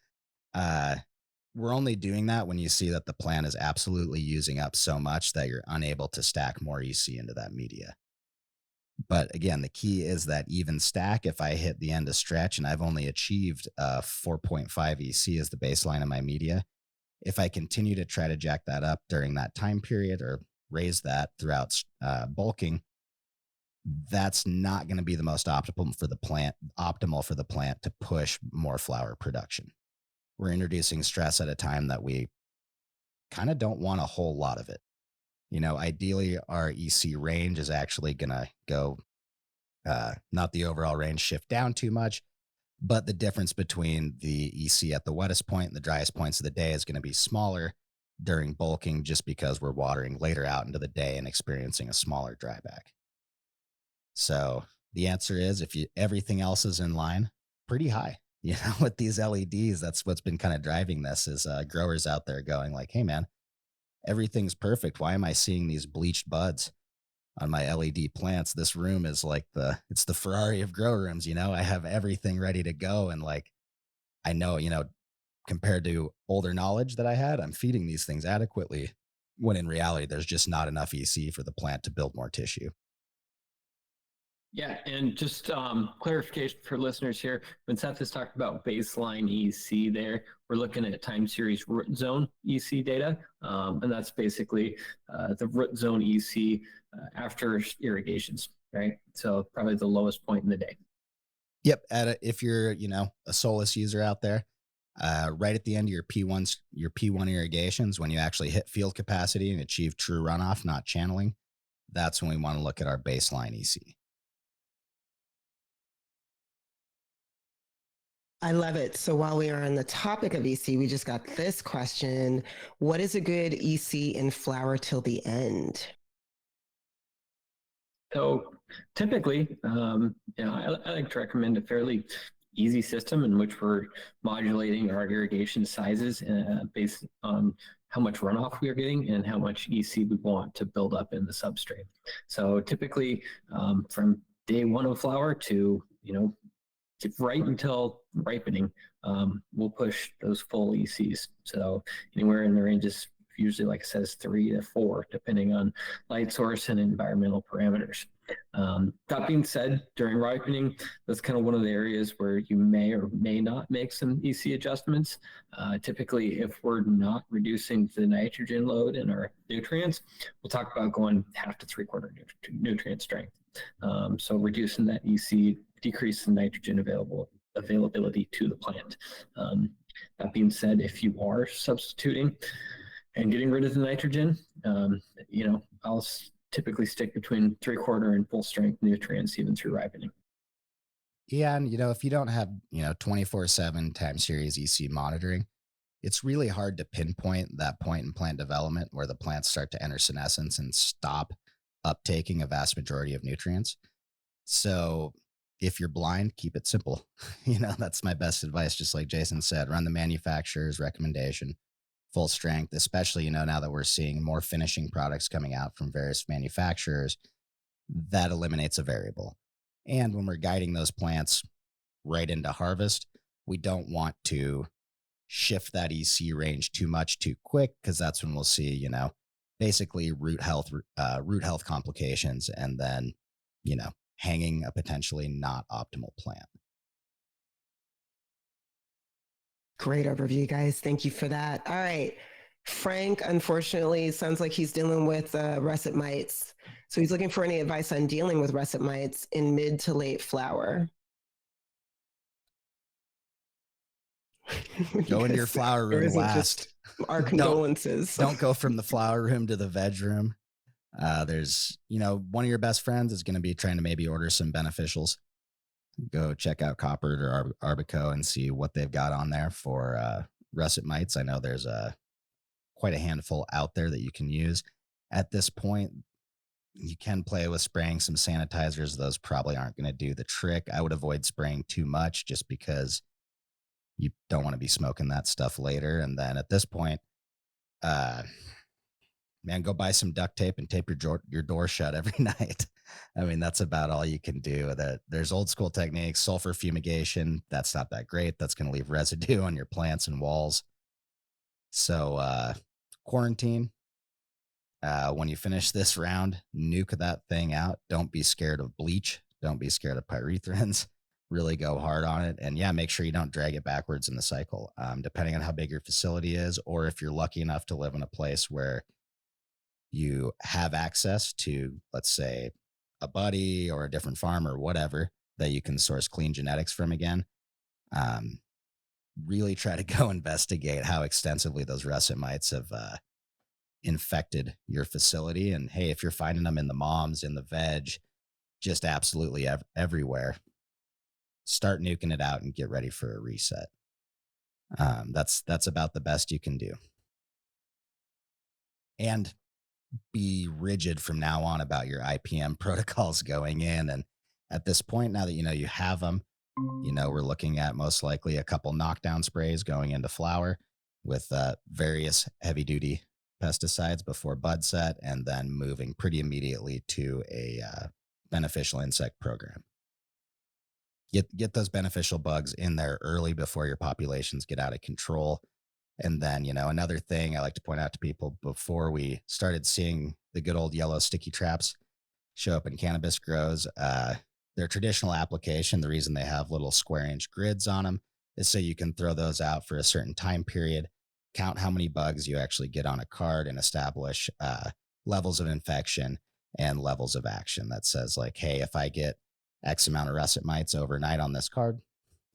we're only doing that when you see that the plant is absolutely using up so much that you're unable to stack more EC into that media. But again, the key is that even stack. If I hit the end of stretch and I've only achieved 4.5 EC as the baseline of my media, if I continue to try to jack that up during that time period or raise that throughout bulking, that's not going to be the most optimal for the plant to push more flower production. We're introducing stress at a time that we kind of don't want a whole lot of it. Ideally, our EC range is actually going to go, not the overall range shift down too much, but the difference between the EC at the wettest point and the driest points of the day is going to be smaller during bulking, just because we're watering later out into the day and experiencing a smaller dryback. So the answer is, if everything else is in line, pretty high. With these LEDs, that's what's been kind of driving this, is growers out there going like, hey man, everything's perfect. Why am I seeing these bleached buds on my LED plants? This room is like it's the Ferrari of grow rooms. I have everything ready to go. And like, I know, compared to older knowledge that I had, I'm feeding these things adequately, when in reality, there's just not enough EC for the plant to build more tissue. Yeah, and just clarification for listeners here, when Seth is talking about baseline EC there, we're looking at time series root zone EC data, and that's basically the root zone EC after irrigations, right? So probably the lowest point in the day. Yep. If you're, a Solus user out there, right at the end of your P1 irrigations, when you actually hit field capacity and achieve true runoff, not channeling, that's when we want to look at our baseline EC. I love it. So while we are on the topic of EC, we just got this question. What is a good EC in flower till the end? So typically, I like to recommend a fairly easy system in which we're modulating our irrigation sizes based on how much runoff we are getting and how much EC we want to build up in the substrate. So typically, from day one of flower to right until ripening, we'll push those full ECs. So anywhere in the ranges, usually, like I said, is 3 to 4, depending on light source and environmental parameters. That being said, during ripening, that's kind of one of the areas where you may or may not make some EC adjustments. Typically, if we're not reducing the nitrogen load in our nutrients, we'll talk about going half to 3/4 nutrient strength. So reducing that EC, decrease the nitrogen availability to the plant. That being said, if you are substituting and getting rid of the nitrogen, I'll typically stick between 3/4 and full strength nutrients even through ripening. Yeah. And, if you don't have, 24/7 time series EC monitoring, it's really hard to pinpoint that point in plant development where the plants start to enter senescence and stop uptaking a vast majority of nutrients. So if you're blind, keep it simple. That's my best advice. Just like Jason said, run the manufacturer's recommendation, full strength, especially, now that we're seeing more finishing products coming out from various manufacturers. That eliminates a variable. And when we're guiding those plants right into harvest, we don't want to shift that EC range too much too quick, because that's when we'll see, basically root health complications, and then, hanging a potentially not optimal plant. Great overview, guys. Thank you for that. All right. Frank, unfortunately, sounds like he's dealing with russet mites. So he's looking for any advice on dealing with russet mites in mid to late flower. Go into your flower room last. Our condolences. Don't go from the flower room to the veg room. There's, one of your best friends is going to be trying to maybe order some beneficials. Go check out Coppered or Arbico and see what they've got on there for russet mites. I know there's quite a handful out there that you can use. At this point, you can play with spraying some sanitizers. Those probably aren't going to do the trick. I would avoid spraying too much, just because you don't want to be smoking that stuff later. And then at this point, man, go buy some duct tape and tape your door shut every night. I mean, that's about all you can do. There's old school techniques, sulfur fumigation. That's not that great. That's going to leave residue on your plants and walls. So quarantine. When you finish this round, nuke that thing out. Don't be scared of bleach. Don't be scared of pyrethrins. Really go hard on it. And yeah, make sure you don't drag it backwards in the cycle. Depending on how big your facility is, or if you're lucky enough to live in a place where you have access to, let's say, a buddy or a different farm or whatever that you can source clean genetics from again, um, really try to go investigate how extensively those russet mites have infected your facility. And hey, if you're finding them in the moms, in the veg, just absolutely everywhere, start nuking it out and get ready for a reset. That's about the best you can do. And be rigid from now on about your IPM protocols going in. And at this point, now that you know you have them, we're looking at most likely a couple knockdown sprays going into flower with various heavy duty pesticides before bud set, and then moving pretty immediately to a beneficial insect program. Get those beneficial bugs in there early before your populations get out of control. And then, another thing I like to point out to people before we started seeing the good old yellow sticky traps show up in cannabis grows, their traditional application, the reason they have little square inch grids on them is so you can throw those out for a certain time period, count how many bugs you actually get on a card, and establish levels of infection and levels of action that says, like, hey, if I get X amount of russet mites overnight on this card,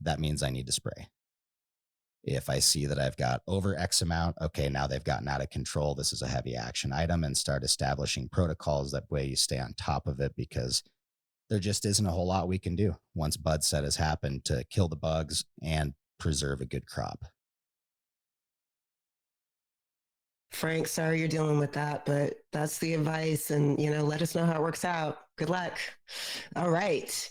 that means I need to spray. If I see that I've got over X amount, okay, now they've gotten out of control. This is a heavy action item, and start establishing protocols. That way you stay on top of it, because there just isn't a whole lot we can do once bud set has happened to kill the bugs and preserve a good crop. Frank, sorry you're dealing with that, but that's the advice. And, let us know how it works out. Good luck. All right.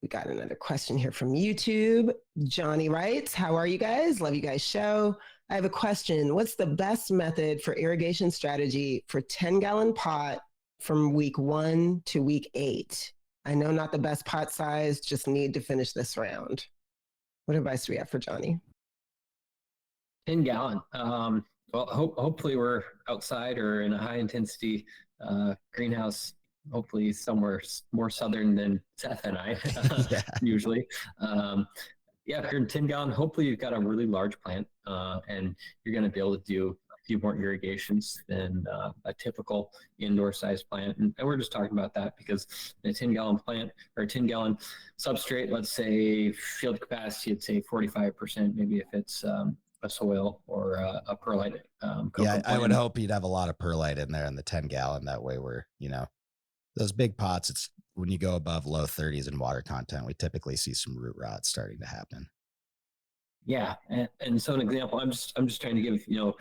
We got another question here from YouTube. Johnny writes, how are you guys? Love you guys' show. I have a question. What's the best method for irrigation strategy for 10-gallon pot from week 1 to week 8? I know not the best pot size, just need to finish this round. What advice do we have for Johnny? 10-gallon. Well, hopefully we're outside or in a high intensity greenhouse, hopefully somewhere more southern than Seth and I usually. If you're in 10-gallon, hopefully you've got a really large plant and you're going to be able to do a few more irrigations than a typical indoor size plant. And we're just talking about that because in a 10-gallon plant or a 10-gallon substrate, let's say field capacity, you'd say 45%, maybe if it's a soil or a perlite. I would hope you'd have a lot of perlite in there in the 10-gallon. That way we're, those big pots, it's when you go above low 30s in water content, we typically see some root rot starting to happen. Yeah. And so an example, I'm just trying to give,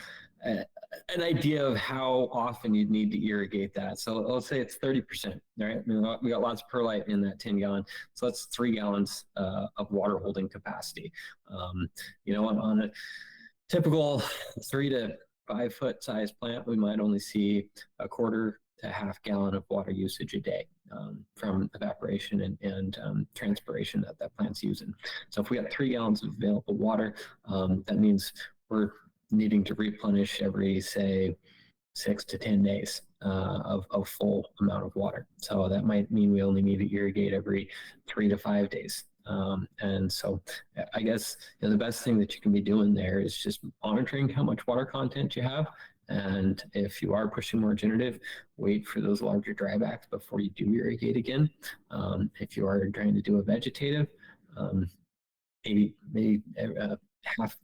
an idea of how often you'd need to irrigate that. So let's say it's 30%, right? I mean, we got lots of perlite in that 10-gallon. So that's 3 gallons of water holding capacity. On a typical 3 to 5 foot size plant, we might only see a quarter to half gallon of water usage a day from evaporation and transpiration that plant's using. So if we got 3 gallons of available water, that means we're needing to replenish every, say, 6 to 10 days of full amount of water. So that might mean we only need to irrigate every 3 to 5 days. And so I guess the best thing that you can be doing there is just monitoring how much water content you have. And if you are pushing more regenerative, wait for those larger drybacks before you do irrigate again. If you are trying to do a vegetative, maybe half,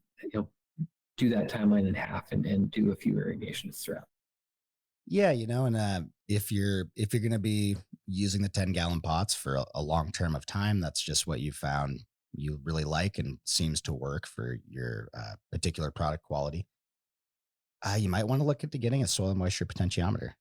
do that timeline in half and do a few irrigations throughout. Yeah, and if you're going to be using the 10-gallon pots for a long term of time, that's just what you found you really like and seems to work for your particular product quality. You might want to look into getting a soil moisture potentiometer.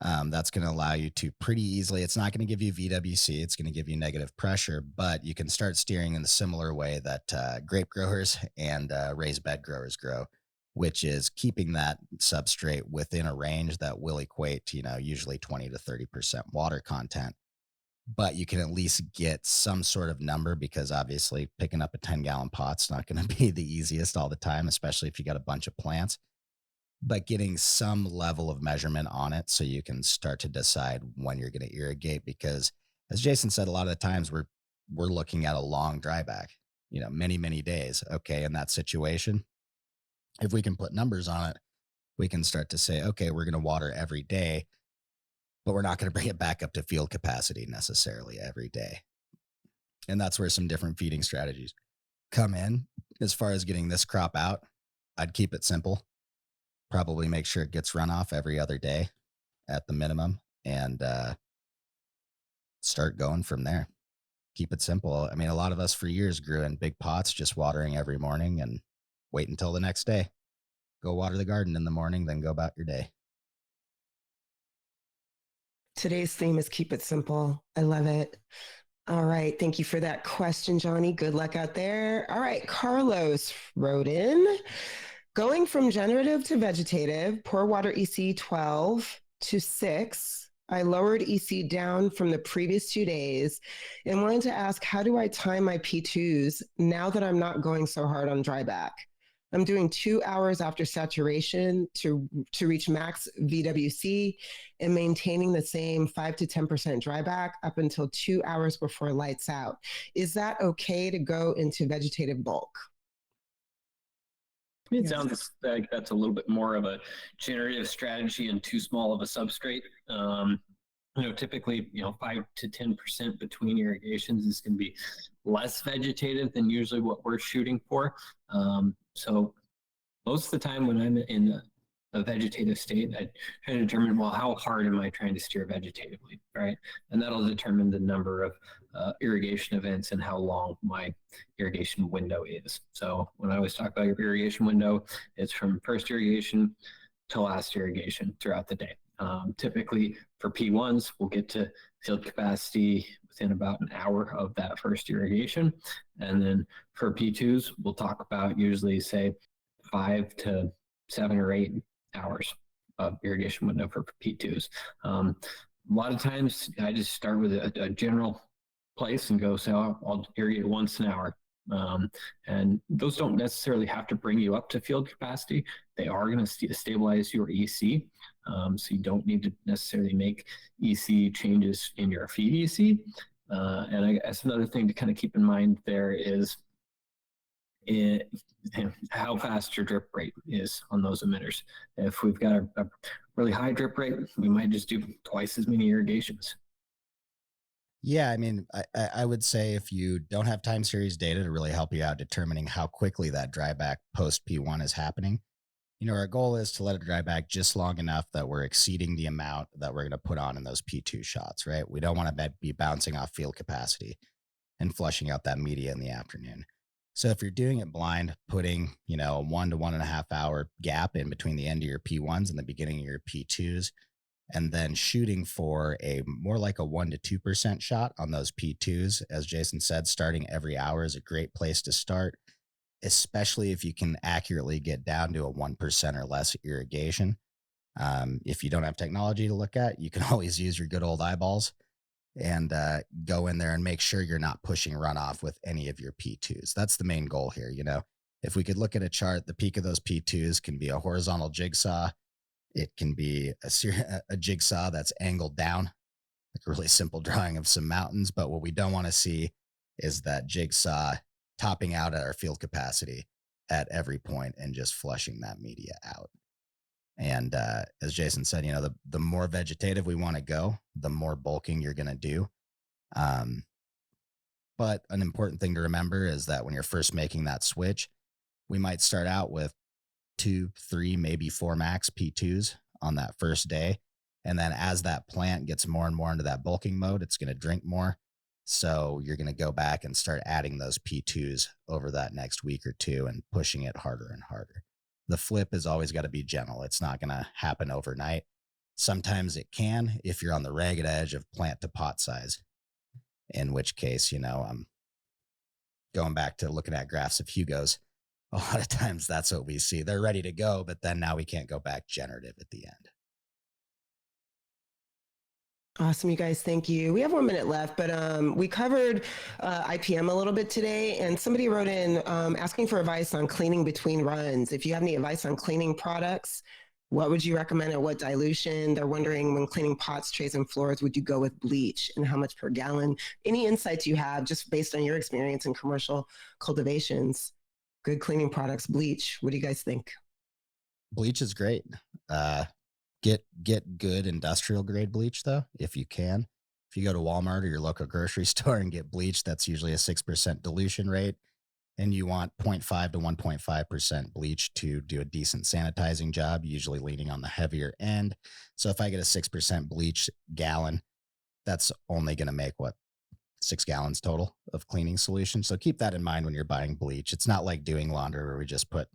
That's going to allow you to pretty easily, it's not going to give you VWC, it's going to give you negative pressure, but you can start steering in the similar way that grape growers and raised bed growers grow, which is keeping that substrate within a range that will equate to, usually 20 to 30% water content. But you can at least get some sort of number, because obviously picking up a 10-gallon pot's not going to be the easiest all the time, especially if you got a bunch of plants. But getting some level of measurement on it so you can start to decide when you're going to irrigate, because as Jason said, a lot of the times we're looking at a long dryback, many, many days. Okay. In that situation, if we can put numbers on it, we can start to say, okay, we're going to water every day, but we're not going to bring it back up to field capacity necessarily every day. And that's where some different feeding strategies come in. As far as getting this crop out, I'd keep it simple. Probably make sure it gets runoff every other day at the minimum, and start going from there. Keep it simple. I mean, a lot of us for years grew in big pots, just watering every morning and wait until the next day. Go water the garden in the morning, then go about your day. Today's theme is keep it simple. I love it. All right. Thank you for that question, Johnny. Good luck out there. All right. Carlos wrote in, going from generative to vegetative, pour water EC 12 to 6. I lowered EC down from the previous 2 days and wanted to ask, how do I time my P2s now that I'm not going so hard on dryback? I'm doing 2 hours after saturation to reach max VWC and maintaining the same 5 to 10% dryback up until 2 hours before lights out. Is that okay to go into vegetative bulk? It sounds like that's a little bit more of a generative strategy and too small of a substrate. Typically, 5 to 10% between irrigations is going to be less vegetative than usually what we're shooting for. So most of the time when I'm in a vegetative state, I try to determine, well, how hard am I trying to steer vegetatively, right? And that'll determine the number of irrigation events and how long my irrigation window is. So when I always talk about your irrigation window, it's from first irrigation to last irrigation throughout the day. Typically for P1s, we'll get to field capacity within about an hour of that first irrigation. And then for P2s, we'll talk about usually say 5 to 7 or 8 hours of irrigation window for P2s. A lot of times I just start with a general place and go, so I'll irrigate once an hour. And those don't necessarily have to bring you up to field capacity. They are going to stabilize your EC. So you don't need to necessarily make EC changes in your feed EC. And I guess another thing to kind of keep in mind there is how fast your drip rate is on those emitters. If we've got a really high drip rate, we might just do twice as many irrigations. Yeah, I mean, I would say if you don't have time series data to really help you out determining how quickly that dryback post P1 is happening, our goal is to let it dry back just long enough that we're exceeding the amount that we're going to put on in those P2 shots, right? We don't want to be bouncing off field capacity and flushing out that media in the afternoon. So if you're doing it blind, putting, a 1 to 1.5 hour gap in between the end of your P1s and the beginning of your P2s, and then shooting for a more like a 1 to 2% shot on those P2s. As Jason said, starting every hour is a great place to start, especially if you can accurately get down to a 1% or less irrigation. If you don't have technology to look at, you can always use your good old eyeballs and go in there and make sure you're not pushing runoff with any of your P2s. That's the main goal here. If we could look at a chart, the peak of those P2s can be a horizontal jigsaw. It can be a jigsaw that's angled down, like a really simple drawing of some mountains. But what we don't want to see is that jigsaw topping out at our field capacity at every point and just flushing that media out. And as Jason said, the more vegetative we want to go, the more bulking you're going to do. But an important thing to remember is that when you're first making that switch, we might start out with 2, 3, maybe 4 max P2s on that first day. And then as that plant gets more and more into that bulking mode, it's going to drink more. So you're going to go back and start adding those P2s over that next week or two and pushing it harder and harder. The flip has always got to be gentle. It's not going to happen overnight. Sometimes it can if you're on the ragged edge of plant to pot size, in which case, I'm going back to looking at graphs of Hugo's. A lot of times that's what we see. They're ready to go, but then now we can't go back generative at the end. Awesome, you guys. Thank you. We have 1 minute left, but we covered IPM a little bit today, and somebody wrote in asking for advice on cleaning between runs. If you have any advice on cleaning products, what would you recommend and what dilution? They're wondering, when cleaning pots, trays, and floors, would you go with bleach and how much per gallon? Any insights you have just based on your experience in commercial cultivations? Good cleaning products, bleach. What do you guys think? Bleach is great. Get good industrial grade bleach though, if you can. If you go to Walmart or your local grocery store and get bleach, that's usually a 6% dilution rate. And you want 0.5 to 1.5% bleach to do a decent sanitizing job, usually leaning on the heavier end. So if I get a 6% bleach gallon, that's only going to make what, 6 gallons total of cleaning solution. So keep that in mind when you're buying bleach. It's not like doing laundry where we just put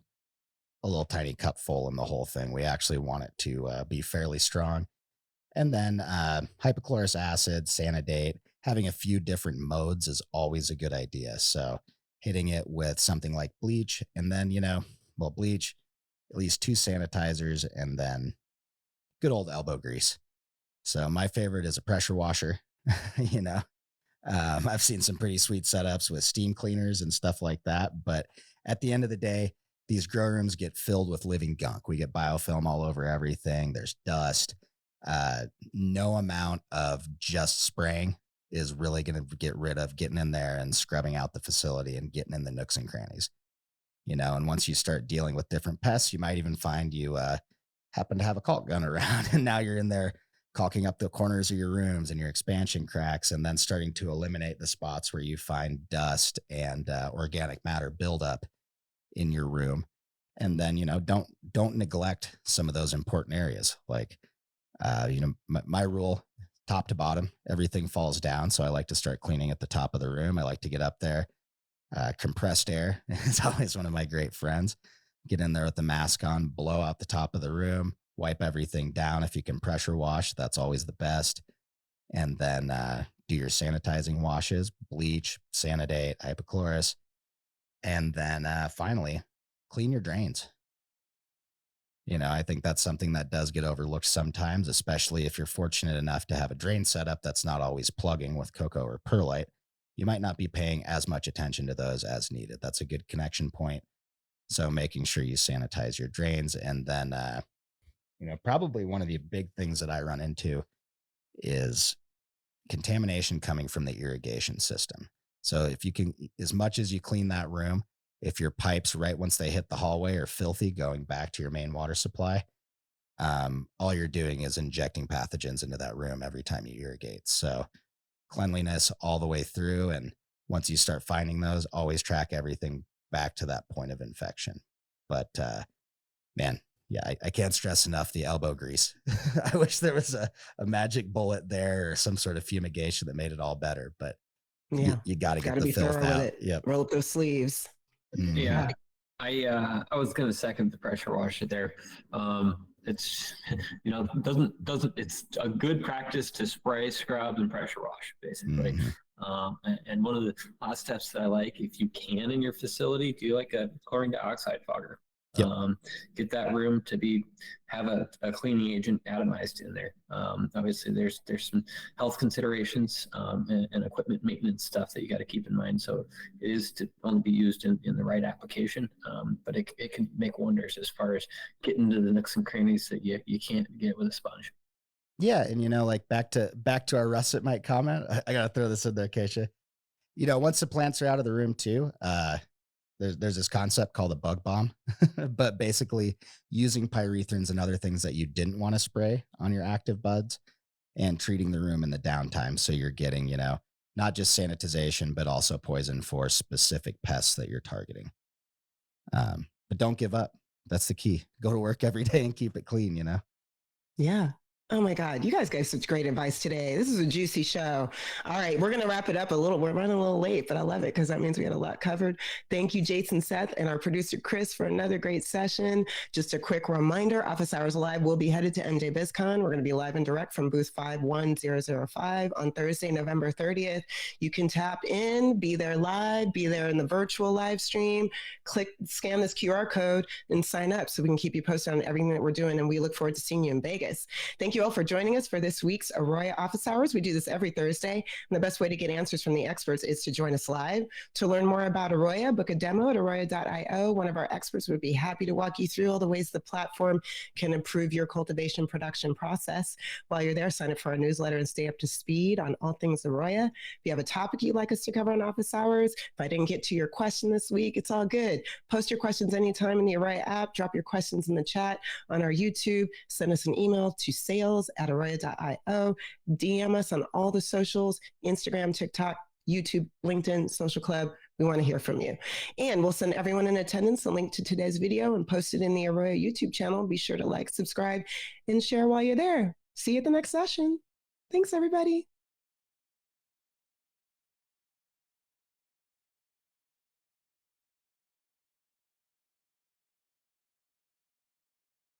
a little tiny cup full in the whole thing. We actually want it to be fairly strong. And then hypochlorous acid, Sanidate, having a few different modes is always a good idea. So hitting it with something like bleach, and then, bleach, at least 2 sanitizers, and then good old elbow grease. So my favorite is a pressure washer. you know, I've seen some pretty sweet setups with steam cleaners and stuff like that. But at the end of the day, these grow rooms get filled with living gunk. We get biofilm all over everything. There's dust. No amount of just spraying is really going to get rid of getting in there and scrubbing out the facility and getting in the nooks and crannies. And once you start dealing with different pests, you might even find you happen to have a caulk gun around, and now you're in there caulking up the corners of your rooms and your expansion cracks, and then starting to eliminate the spots where you find dust and organic matter buildup in your room. And then, don't neglect some of those important areas. Like, my rule, top to bottom, everything falls down. So I like to start cleaning at the top of the room. I like to get up there. Compressed air is always one of my great friends. Get in there with the mask on, blow out the top of the room, wipe everything down. If you can pressure wash, that's always the best. And then do your sanitizing washes, bleach, Sanidate, hypochlorous. And then finally, clean your drains. I think that's something that does get overlooked sometimes, especially if you're fortunate enough to have a drain setup that's not always plugging with cocoa or perlite. You might not be paying as much attention to those as needed. That's a good connection point. So making sure you sanitize your drains. And then, probably one of the big things that I run into is contamination coming from the irrigation system. So if you can, as much as you clean that room, if your pipes right once they hit the hallway are filthy going back to your main water supply, all you're doing is injecting pathogens into that room every time you irrigate. So cleanliness all the way through. And once you start finding those, always track everything back to that point of infection. But man, yeah, I can't stress enough the elbow grease. I wish there was a magic bullet there or some sort of fumigation that made it all better. But Yeah, you got to get the be filth thorough with out. it. Yep. Roll up those sleeves. Mhm. Yeah, I was gonna second the pressure washer there. It's doesn't it's a good practice to spray, scrub, and pressure wash basically. And one of the last steps that I like, if you can in your facility, do like a chlorine dioxide fogger. Yep. Get that room to have a cleaning agent atomized in there. Obviously, there's some health considerations and equipment maintenance stuff that you got to keep in mind. So it is to only be used in the right application, but it can make wonders as far as getting to the nooks and crannies that you can't get with a sponge. Yeah, and like back to our russet mite comment. I gotta throw this in there, Keisha. Once the plants are out of the room too, there's this concept called a bug bomb, but basically using pyrethrins and other things that you didn't want to spray on your active buds and treating the room in the downtime. So you're getting, not just sanitization, but also poison for specific pests that you're targeting. But don't give up. That's the key. Go to work every day and keep it clean, Yeah. Oh my God, you guys gave such great advice today. This is a juicy show. All right, we're going to wrap it up a little. We're running a little late, but I love it because that means we had a lot covered. Thank you, Jason, Seth, and our producer, Chris, for another great session. Just a quick reminder, Office Hours Live will be headed to MJ BizCon. We're going to be live and direct from booth 51005 on Thursday, November 30th. You can tap in, be there live, be there in the virtual live stream, scan this QR code and sign up so we can keep you posted on everything that we're doing. And we look forward to seeing you in Vegas. Thank you you all for joining us for this week's Arroyo Office Hours. We do this every Thursday, and the best way to get answers from the experts is to join us live. To learn more about Arroyo, book a demo at arroyo.io. One of our experts would be happy to walk you through all the ways the platform can improve your cultivation production process. While you're there, sign up for our newsletter and stay up to speed on all things Arroyo. If you have a topic you'd like us to cover on Office Hours, if I didn't get to your question this week, it's all good. Post your questions anytime in the Arroyo app. Drop your questions in the chat on our YouTube. Send us an email to sales@arroyo.io. DM us on all the socials, Instagram, TikTok, YouTube, LinkedIn, Social Club. We want to hear from you. And we'll send everyone in attendance a link to today's video and post it in the Arroyo YouTube channel. Be sure to like, subscribe, and share while you're there. See you at the next session. Thanks, everybody.